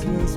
Was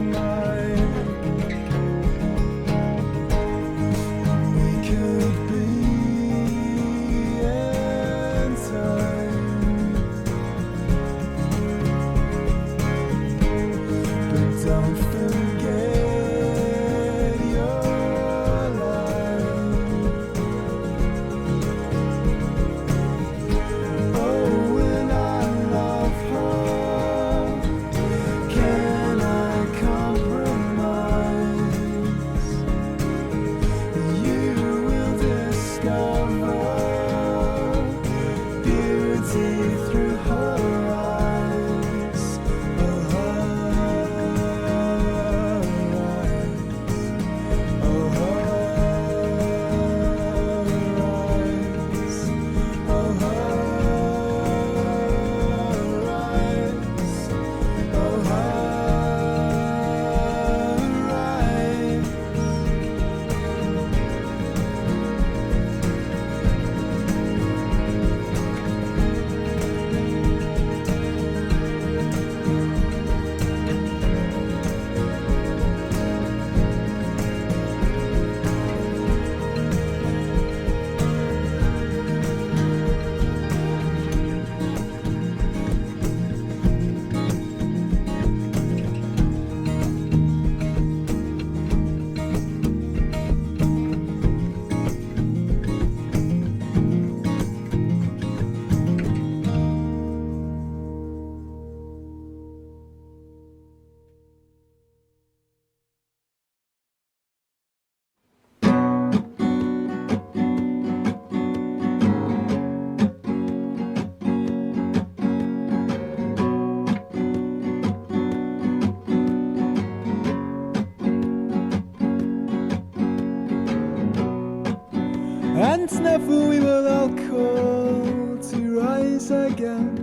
And never we will all call to rise again.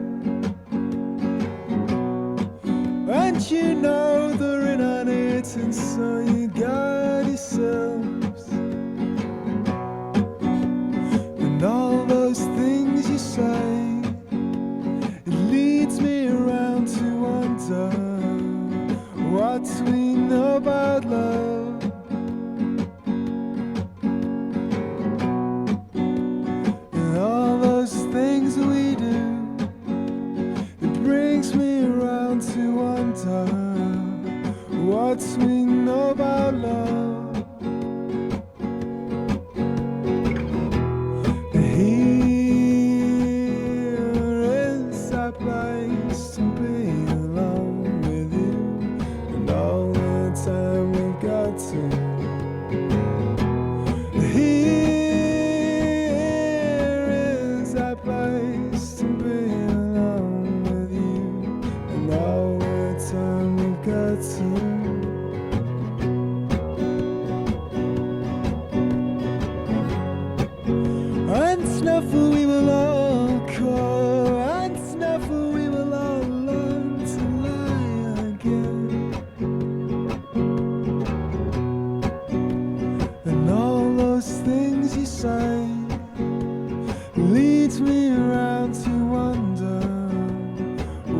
And you know they're in on it, and so you got yourselves. And all those things you say, it leads me around to wonder what we know about love. And all those things we do, it brings me around to wonder what we know about love. Here is a place to be alone with you, and all the time we've got to. Here is a place to be alone with you, and all the time we've got to. And never we will all call, and never we will all learn to lie again. And all those things you say leads me around to wonder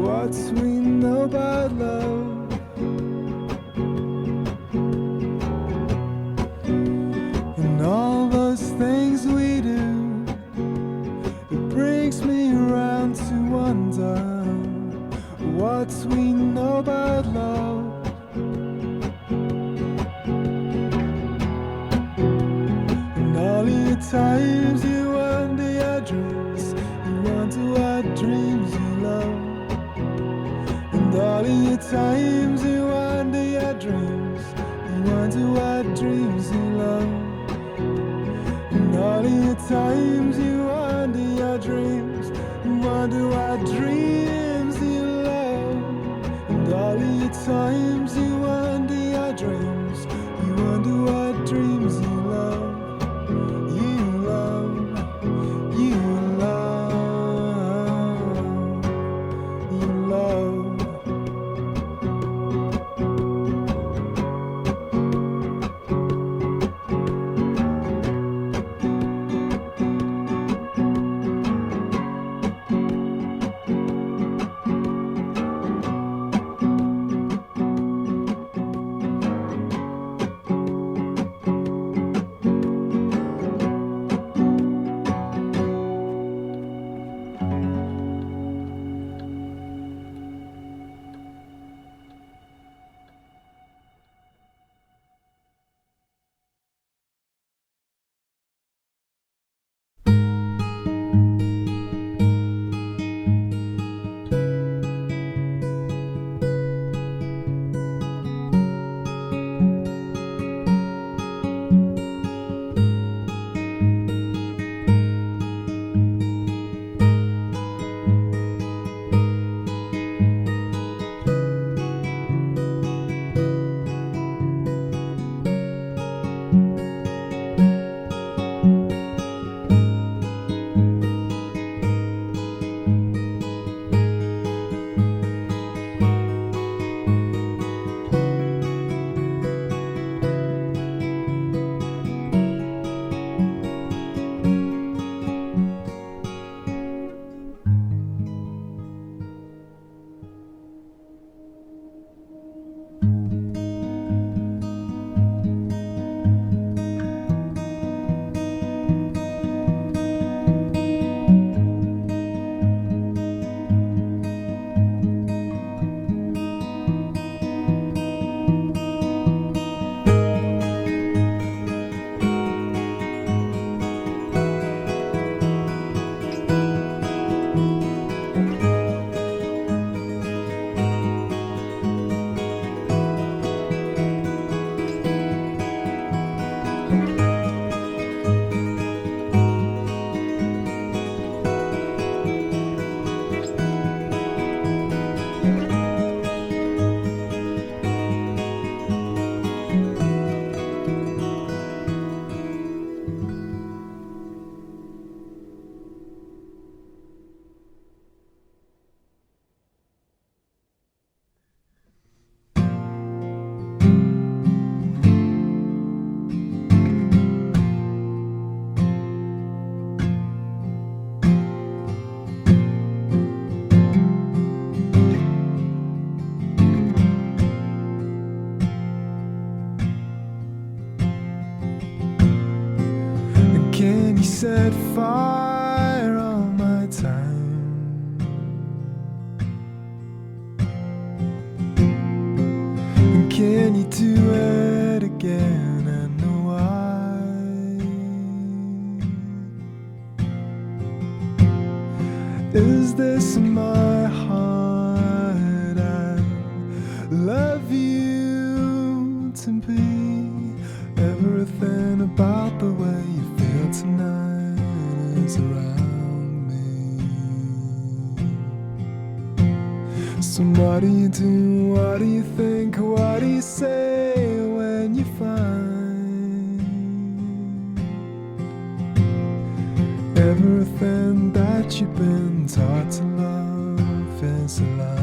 what we know about love. And all those things we do, it brings me around to wonder what we know about love. And all the times you wonder your dreams, you wonder what dreams you love. And all the times you wonder your dreams, you wonder what dreams you love. And all the times you wonder your dreams, you wonder what dreams you love. And all the times you wonder your dreams, you wonder what dreams you love. You love, you love, you love. set fire on my town. And can you do it again? And why? Is this in my heart? I love you to be everything about the way you feel tonight is around me. So what do you do? What do you think? What do you say when you find everything that you've been taught to love is a lie?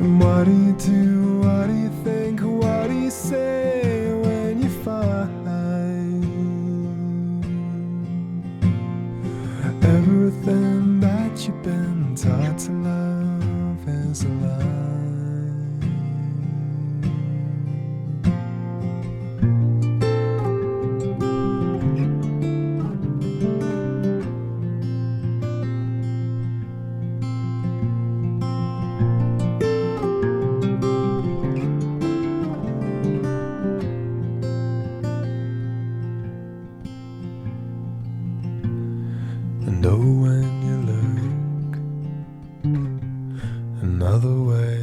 And what do you do? What do you think? What do you say when you find everything that you've been taught to love is a lie? And oh, when you look another way,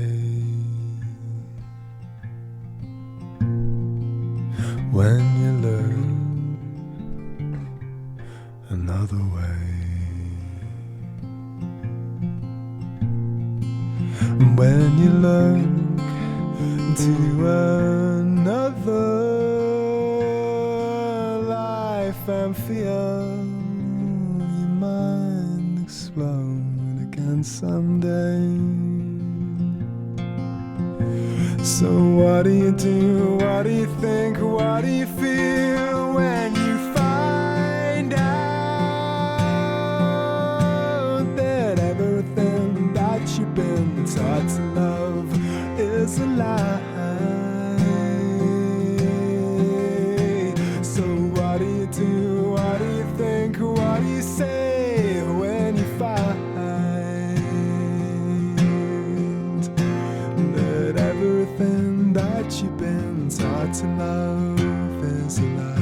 when you look another way, and when you look into another life and feel mind explode again someday. So what do you do? What do you think? What do you feel when you find out that everything that you've been taught to love is a lie? So what do you do? What do you think? What do you say when you find that everything that you've been taught to love is a lie?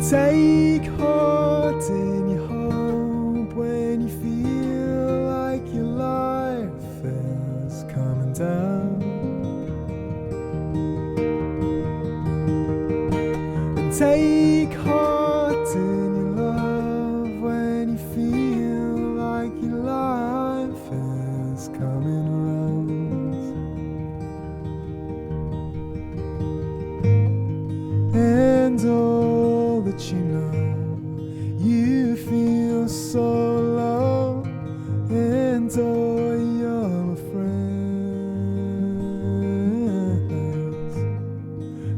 Take heart in your hope when you feel like your life is coming down. And take heart in your love when you feel like your life is coming around. And all that you know, you feel so low, and all your friends,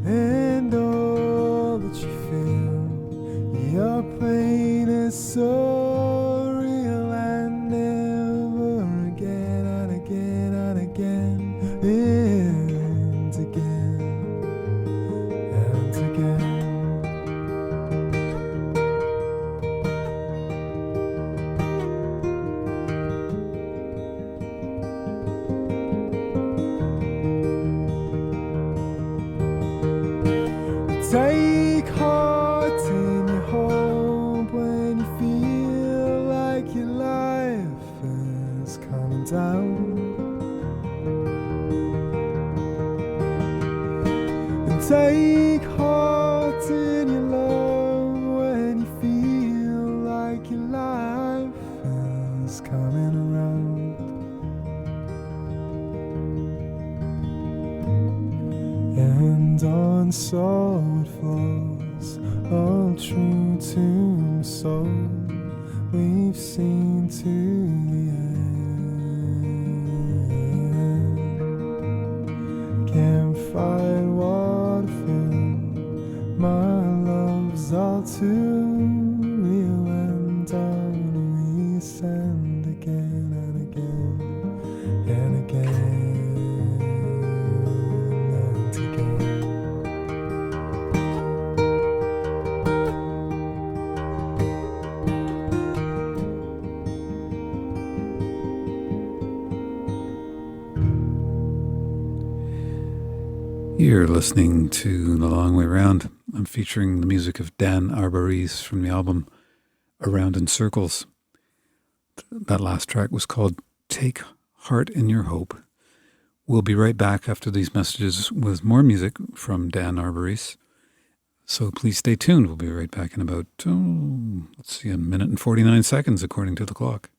and all that you feel, your pain is so real, and never again and again and again and again and again. Take heart in your hope when you feel like your life is coming down. And take heart in your love when you feel like your life is coming around. And on solid floors, all true to my soul, we've seen to the end. Can't fight what I feel, my love's all too real, and down we ascend again and again and again. You're listening to The Long Way Round. I'm featuring the music of Dan Arborise from the album Around in Circles. That last track was called Take Heart in Your Hope. We'll be right back after these messages with more music from Dan Arborise. So please stay tuned. We'll be right back in about, a minute and 49 seconds according to the clock.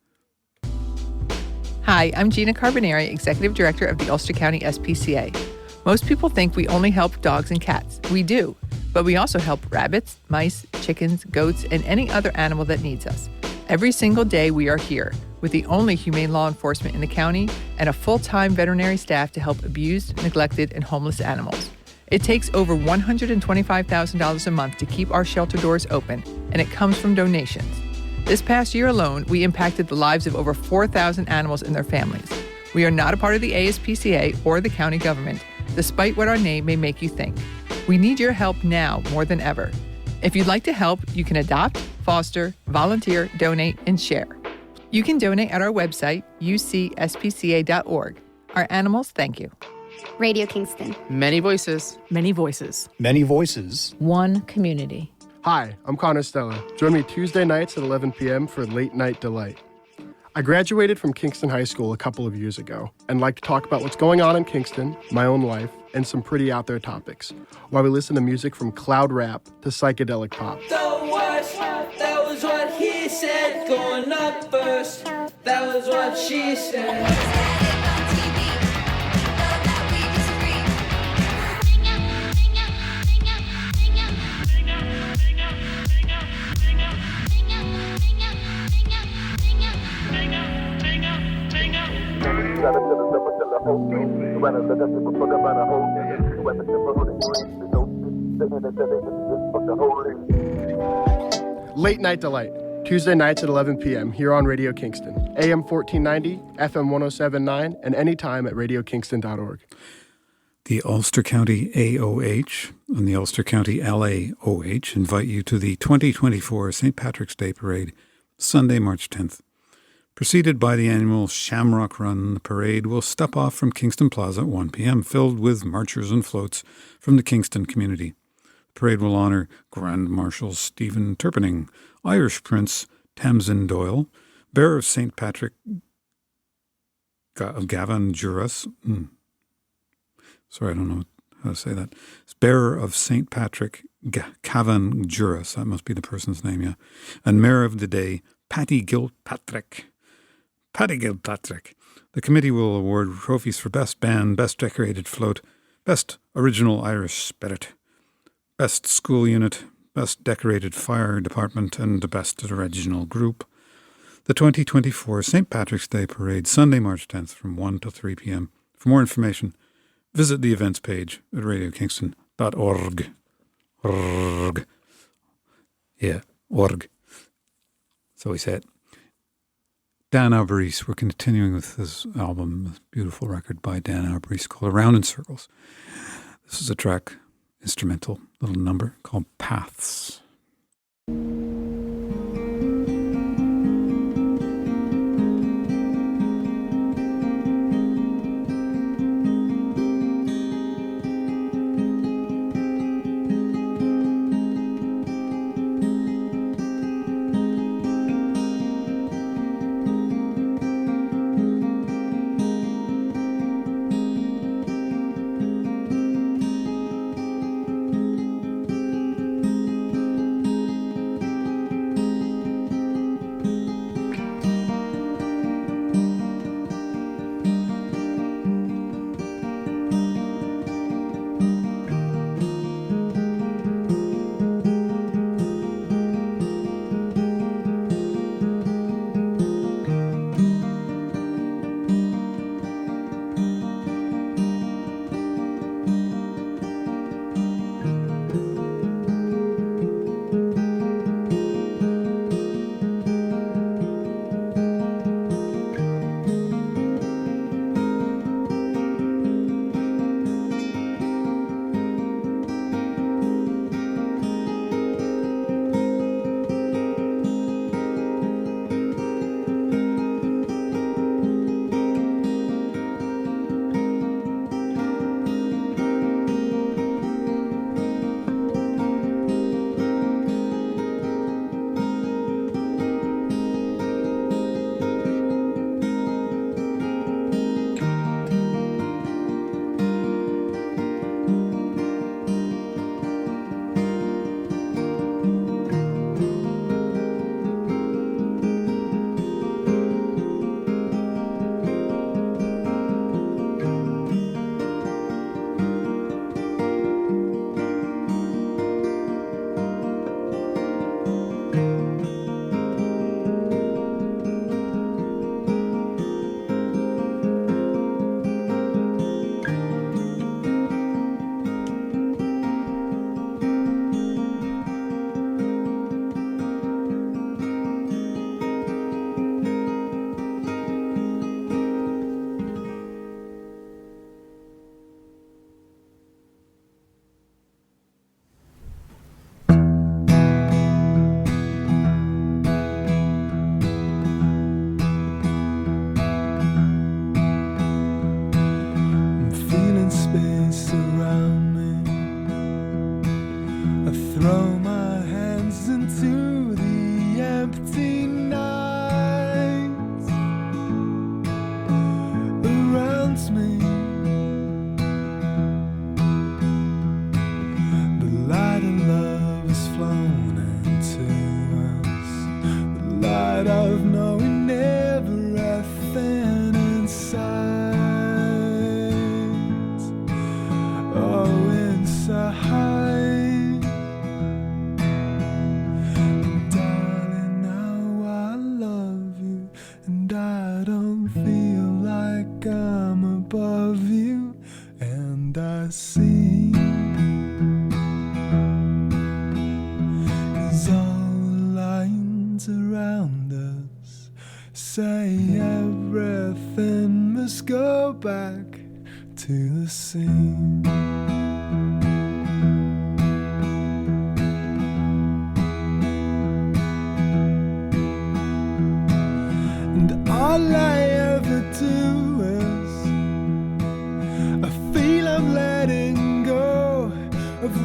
Hi, I'm Gina Carbonari, Executive Director of the Ulster County SPCA. Most people think we only help dogs and cats. We do, but we also help rabbits, mice, chickens, goats, and any other animal that needs us. Every single day we are here with the only humane law enforcement in the county and a full-time veterinary staff to help abused, neglected, and homeless animals. It takes over $125,000 a month to keep our shelter doors open, and it comes from donations. This past year alone, we impacted the lives of over 4,000 animals and their families. We are not a part of the ASPCA or the county government, despite what our name may make you think. We need your help now more than ever. If you'd like to help, you can adopt, foster, volunteer, donate, and share. You can donate at our website, ucspca.org. Our animals thank you. Radio Kingston. Many voices. Many voices. Many voices. One community. Hi, I'm Connor Stella. Join me Tuesday nights at 11 p.m. for Late Night Delight. I graduated from Kingston High School a couple of years ago and like to talk about what's going on in Kingston, my own life, and some pretty out there topics, while we listen to music from cloud rap to psychedelic pop. That was what he said, going up first. That was what she said. Late Night Delight, Tuesday nights at 11 p.m. here on Radio Kingston, AM 1490, FM 107.9, and anytime at radiokingston.org. The Ulster County AOH and the Ulster County LAOH invite you to the 2024 St. Patrick's Day Parade, Sunday, March 10th. Preceded by the annual Shamrock Run, the parade will step off from Kingston Plaza at 1 p.m., filled with marchers and floats from the Kingston community. The parade will honour Grand Marshal Stephen Turpinning, Irish Prince Tamsin Doyle, bearer of St. Patrick of Gavan Juras. Sorry, I don't know how to say that. It's bearer of St. Patrick Cavan Juras. That must be the person's name, yeah. And Mayor of the Day, Paddy Gilpatrick. Paddy Gilpatrick. The committee will award trophies for Best Band, Best Decorated Float, Best Original Irish Spirit, Best School Unit, Best Decorated Fire Department, and the Best Original Group. The 2024 St. Patrick's Day Parade, Sunday, March 10th from 1 to 3 p.m. For more information, visit the events page at radiokingston.org. Org. Yeah, org. So we said. Dan Arborise, we're continuing with this album, this beautiful record by Dan Arborise called Around in Circles. This is a track, instrumental, little number called Paths.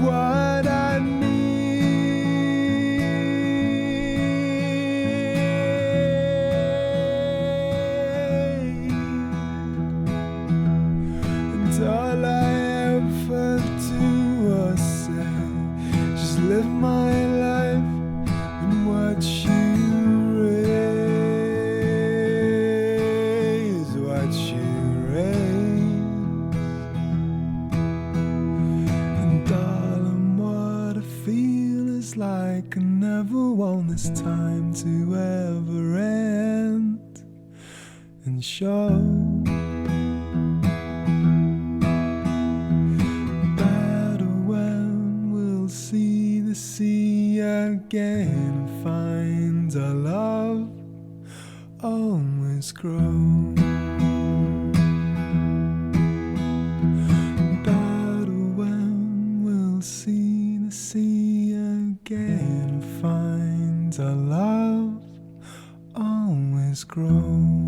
What I like I never want this time to ever end and show that when we'll see the sea again and find our love always grow. That when we'll see the sea again and find our love always grow.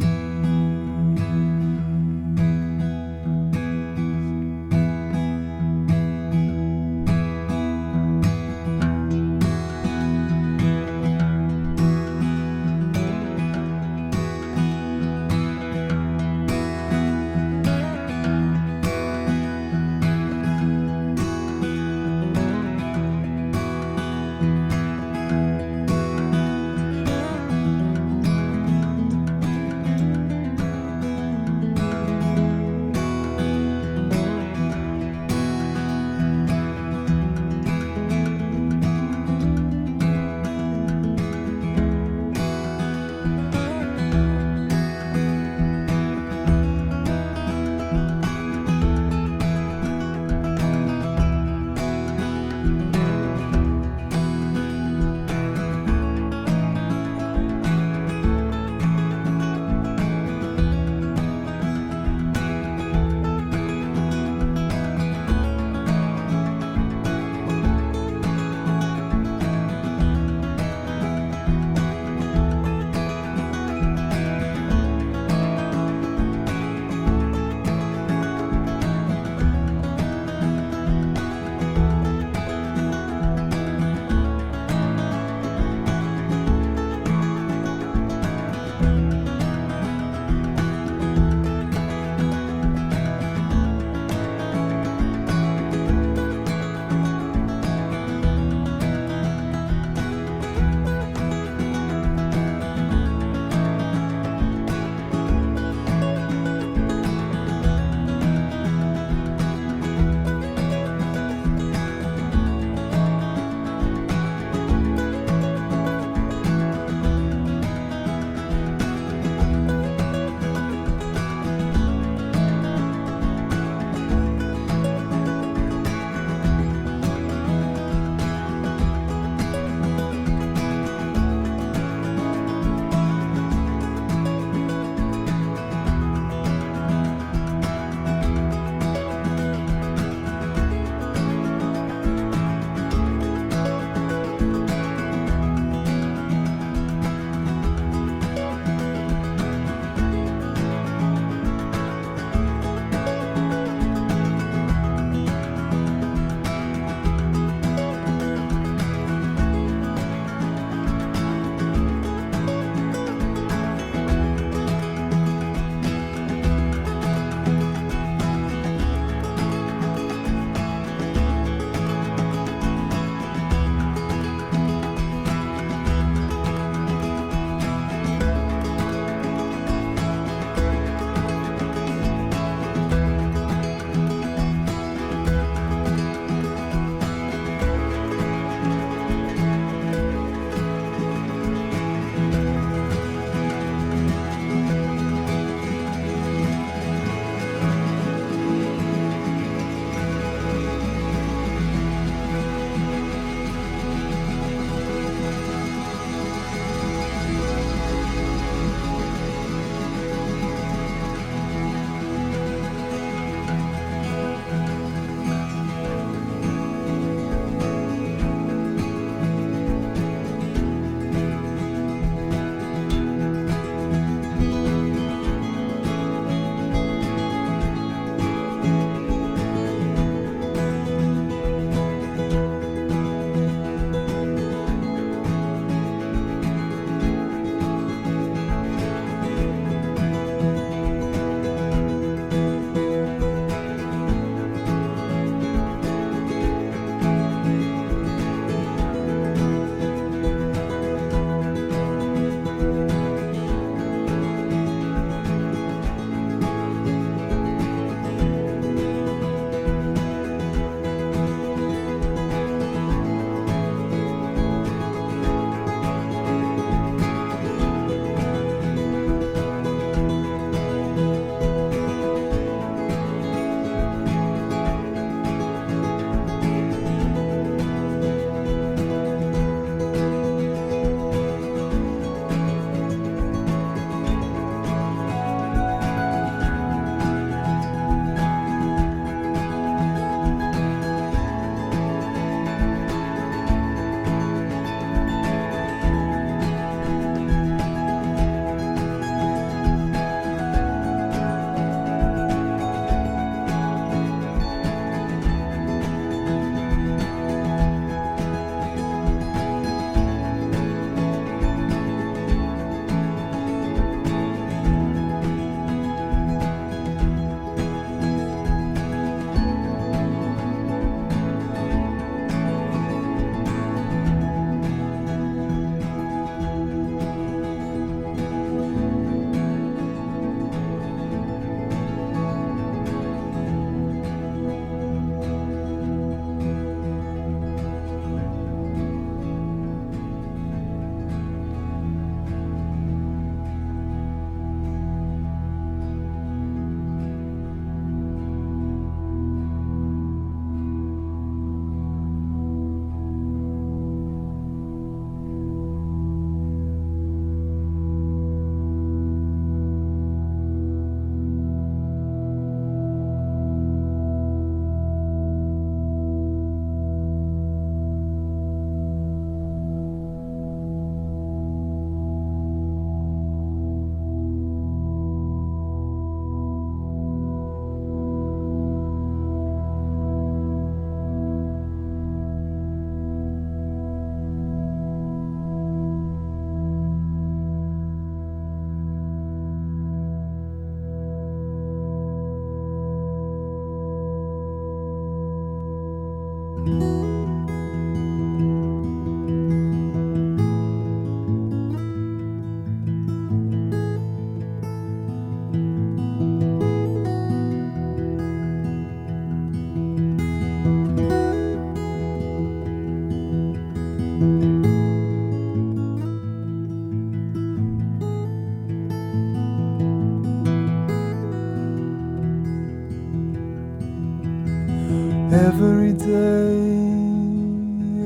Every day,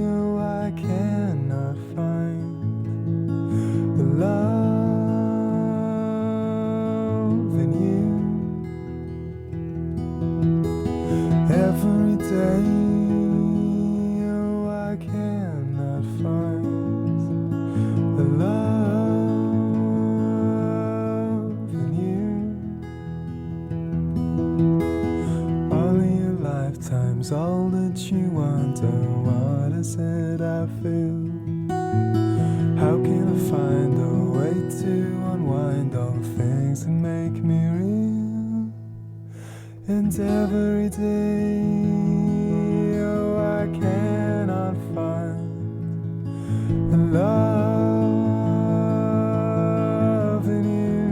oh, I cannot find the love in you. Every day, oh, I cannot find the love in you. All your lifetimes, all that you wonder, what is it I feel? How can I find a way to unwind all things that make me real? And every day, oh, I cannot find the love in you.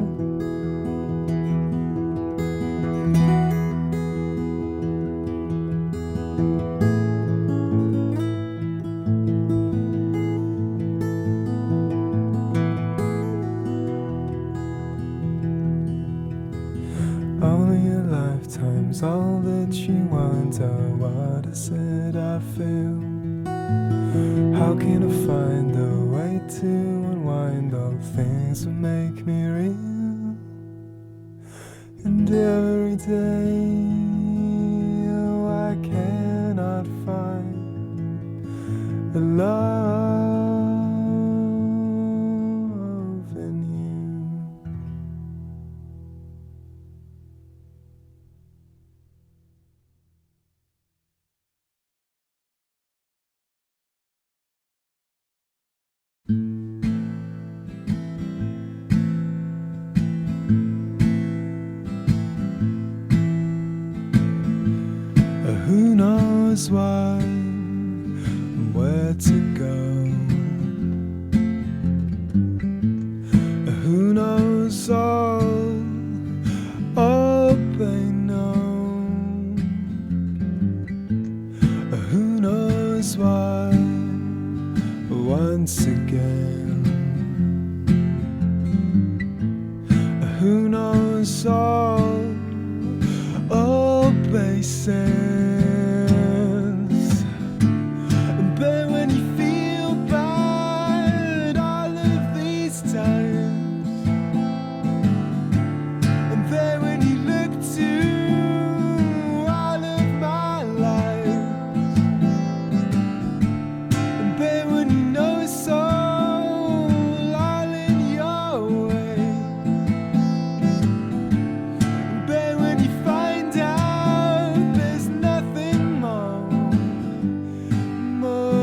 All your lifetimes, all that you wonder, what is it I feel? How can I find a way to unwind all things that make me real? And every day, oh, I cannot find the love in you. Who knows why and where to go? Who knows all they know? Who knows why once again? Who knows all bases? But when you feel bad all of these times, and then when you look to all of my life, and then when you know it's all in your way, and then when you find out there's nothing more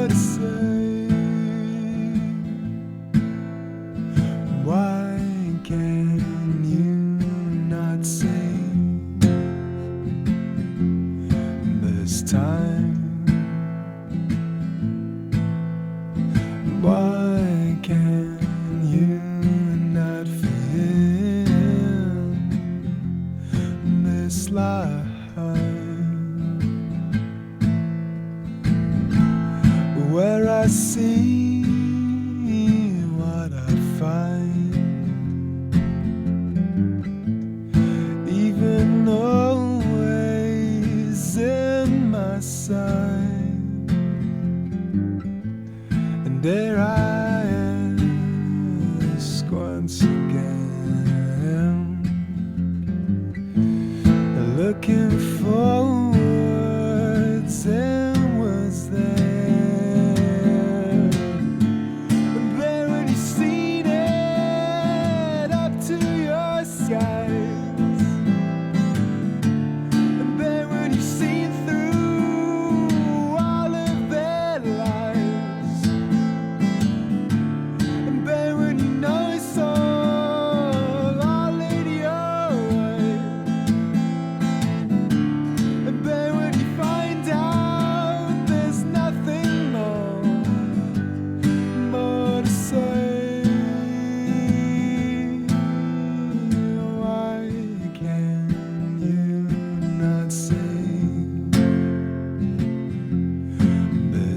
to say, why can you not see this time? Why can you not feel this life? Where I see what I find, even always in my sight, and there I ask once again, looking forwards and was there.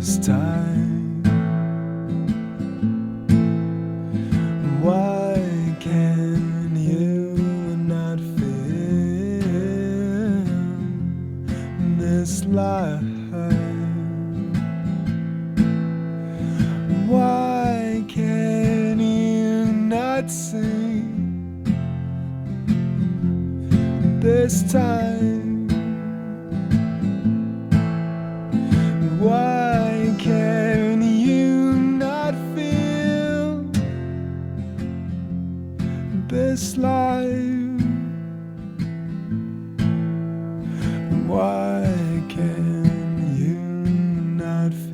this time. Why can you not feel this life? Why can you not see this time? Why can you not feel this life? Why can you not feel?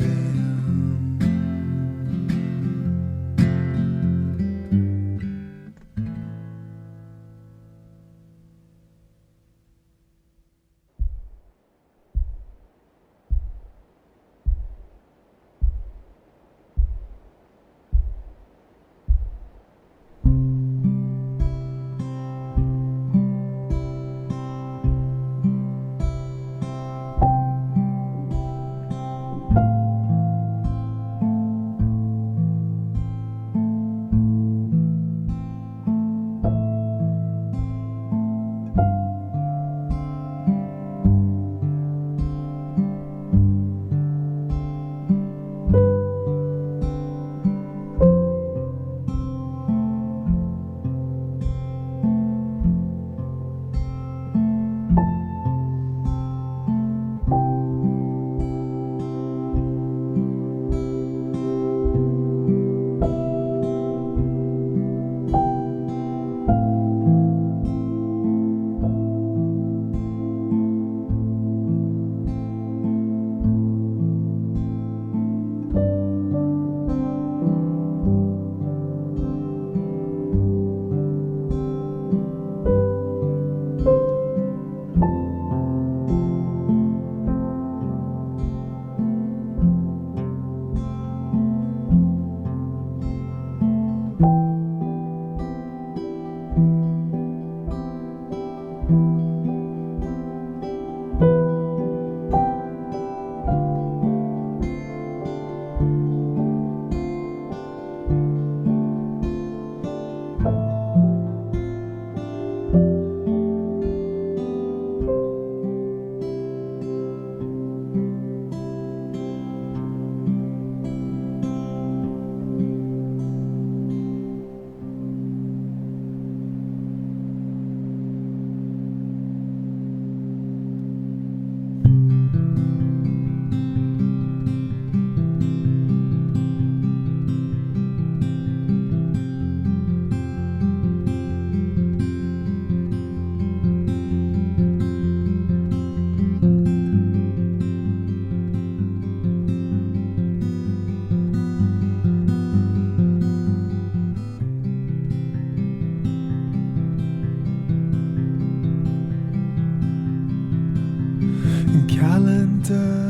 Calendars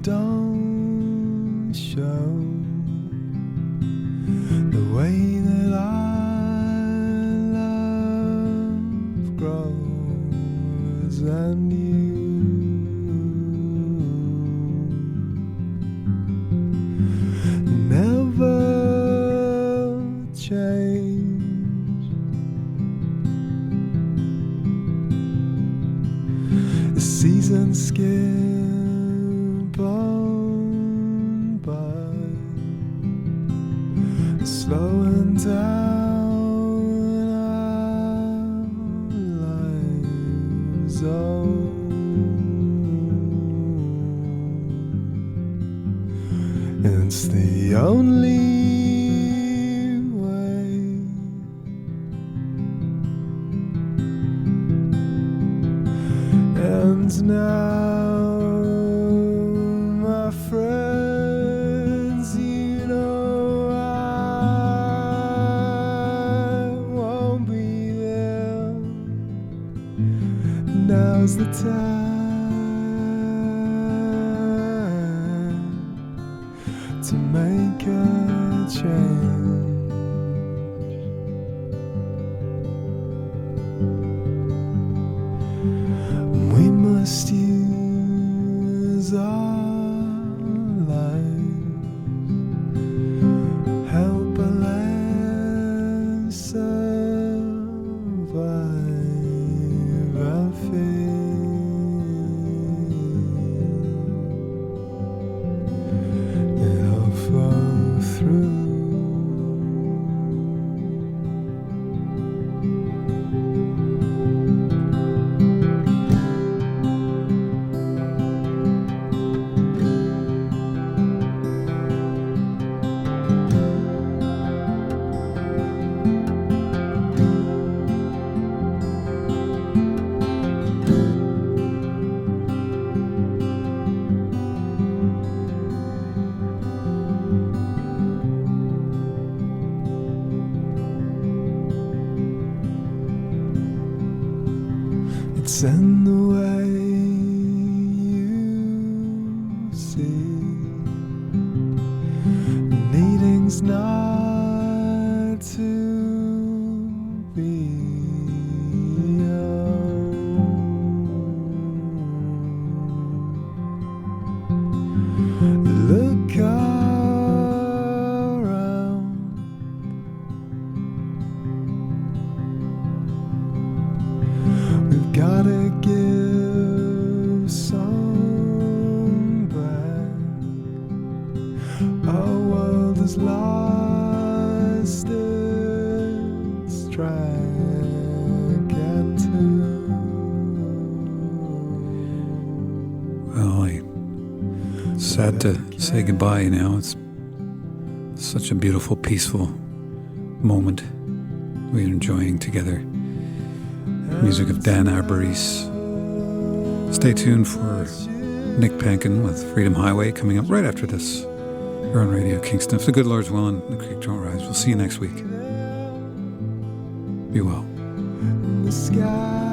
don't show the way that our love grows, and you never change. The seasons skip on by, slowing down our lives. Oh, it's the only way. And now, my friends, you know I won't be there. Now's the time to make a change. We must use our and the way you see, needing's not to be young. Look around, we've gotta give some back. Our world has lost its track and tune. Well, I'm sad to say goodbye now. It's such a beautiful, peaceful moment we're enjoying together. Music of Dan Arborise. Stay tuned for Nick Pankin with Freedom Highway coming up right after this. You're on Radio Kingston. If the good Lord's willing, the creek don't rise. We'll see you next week. Be well. The sky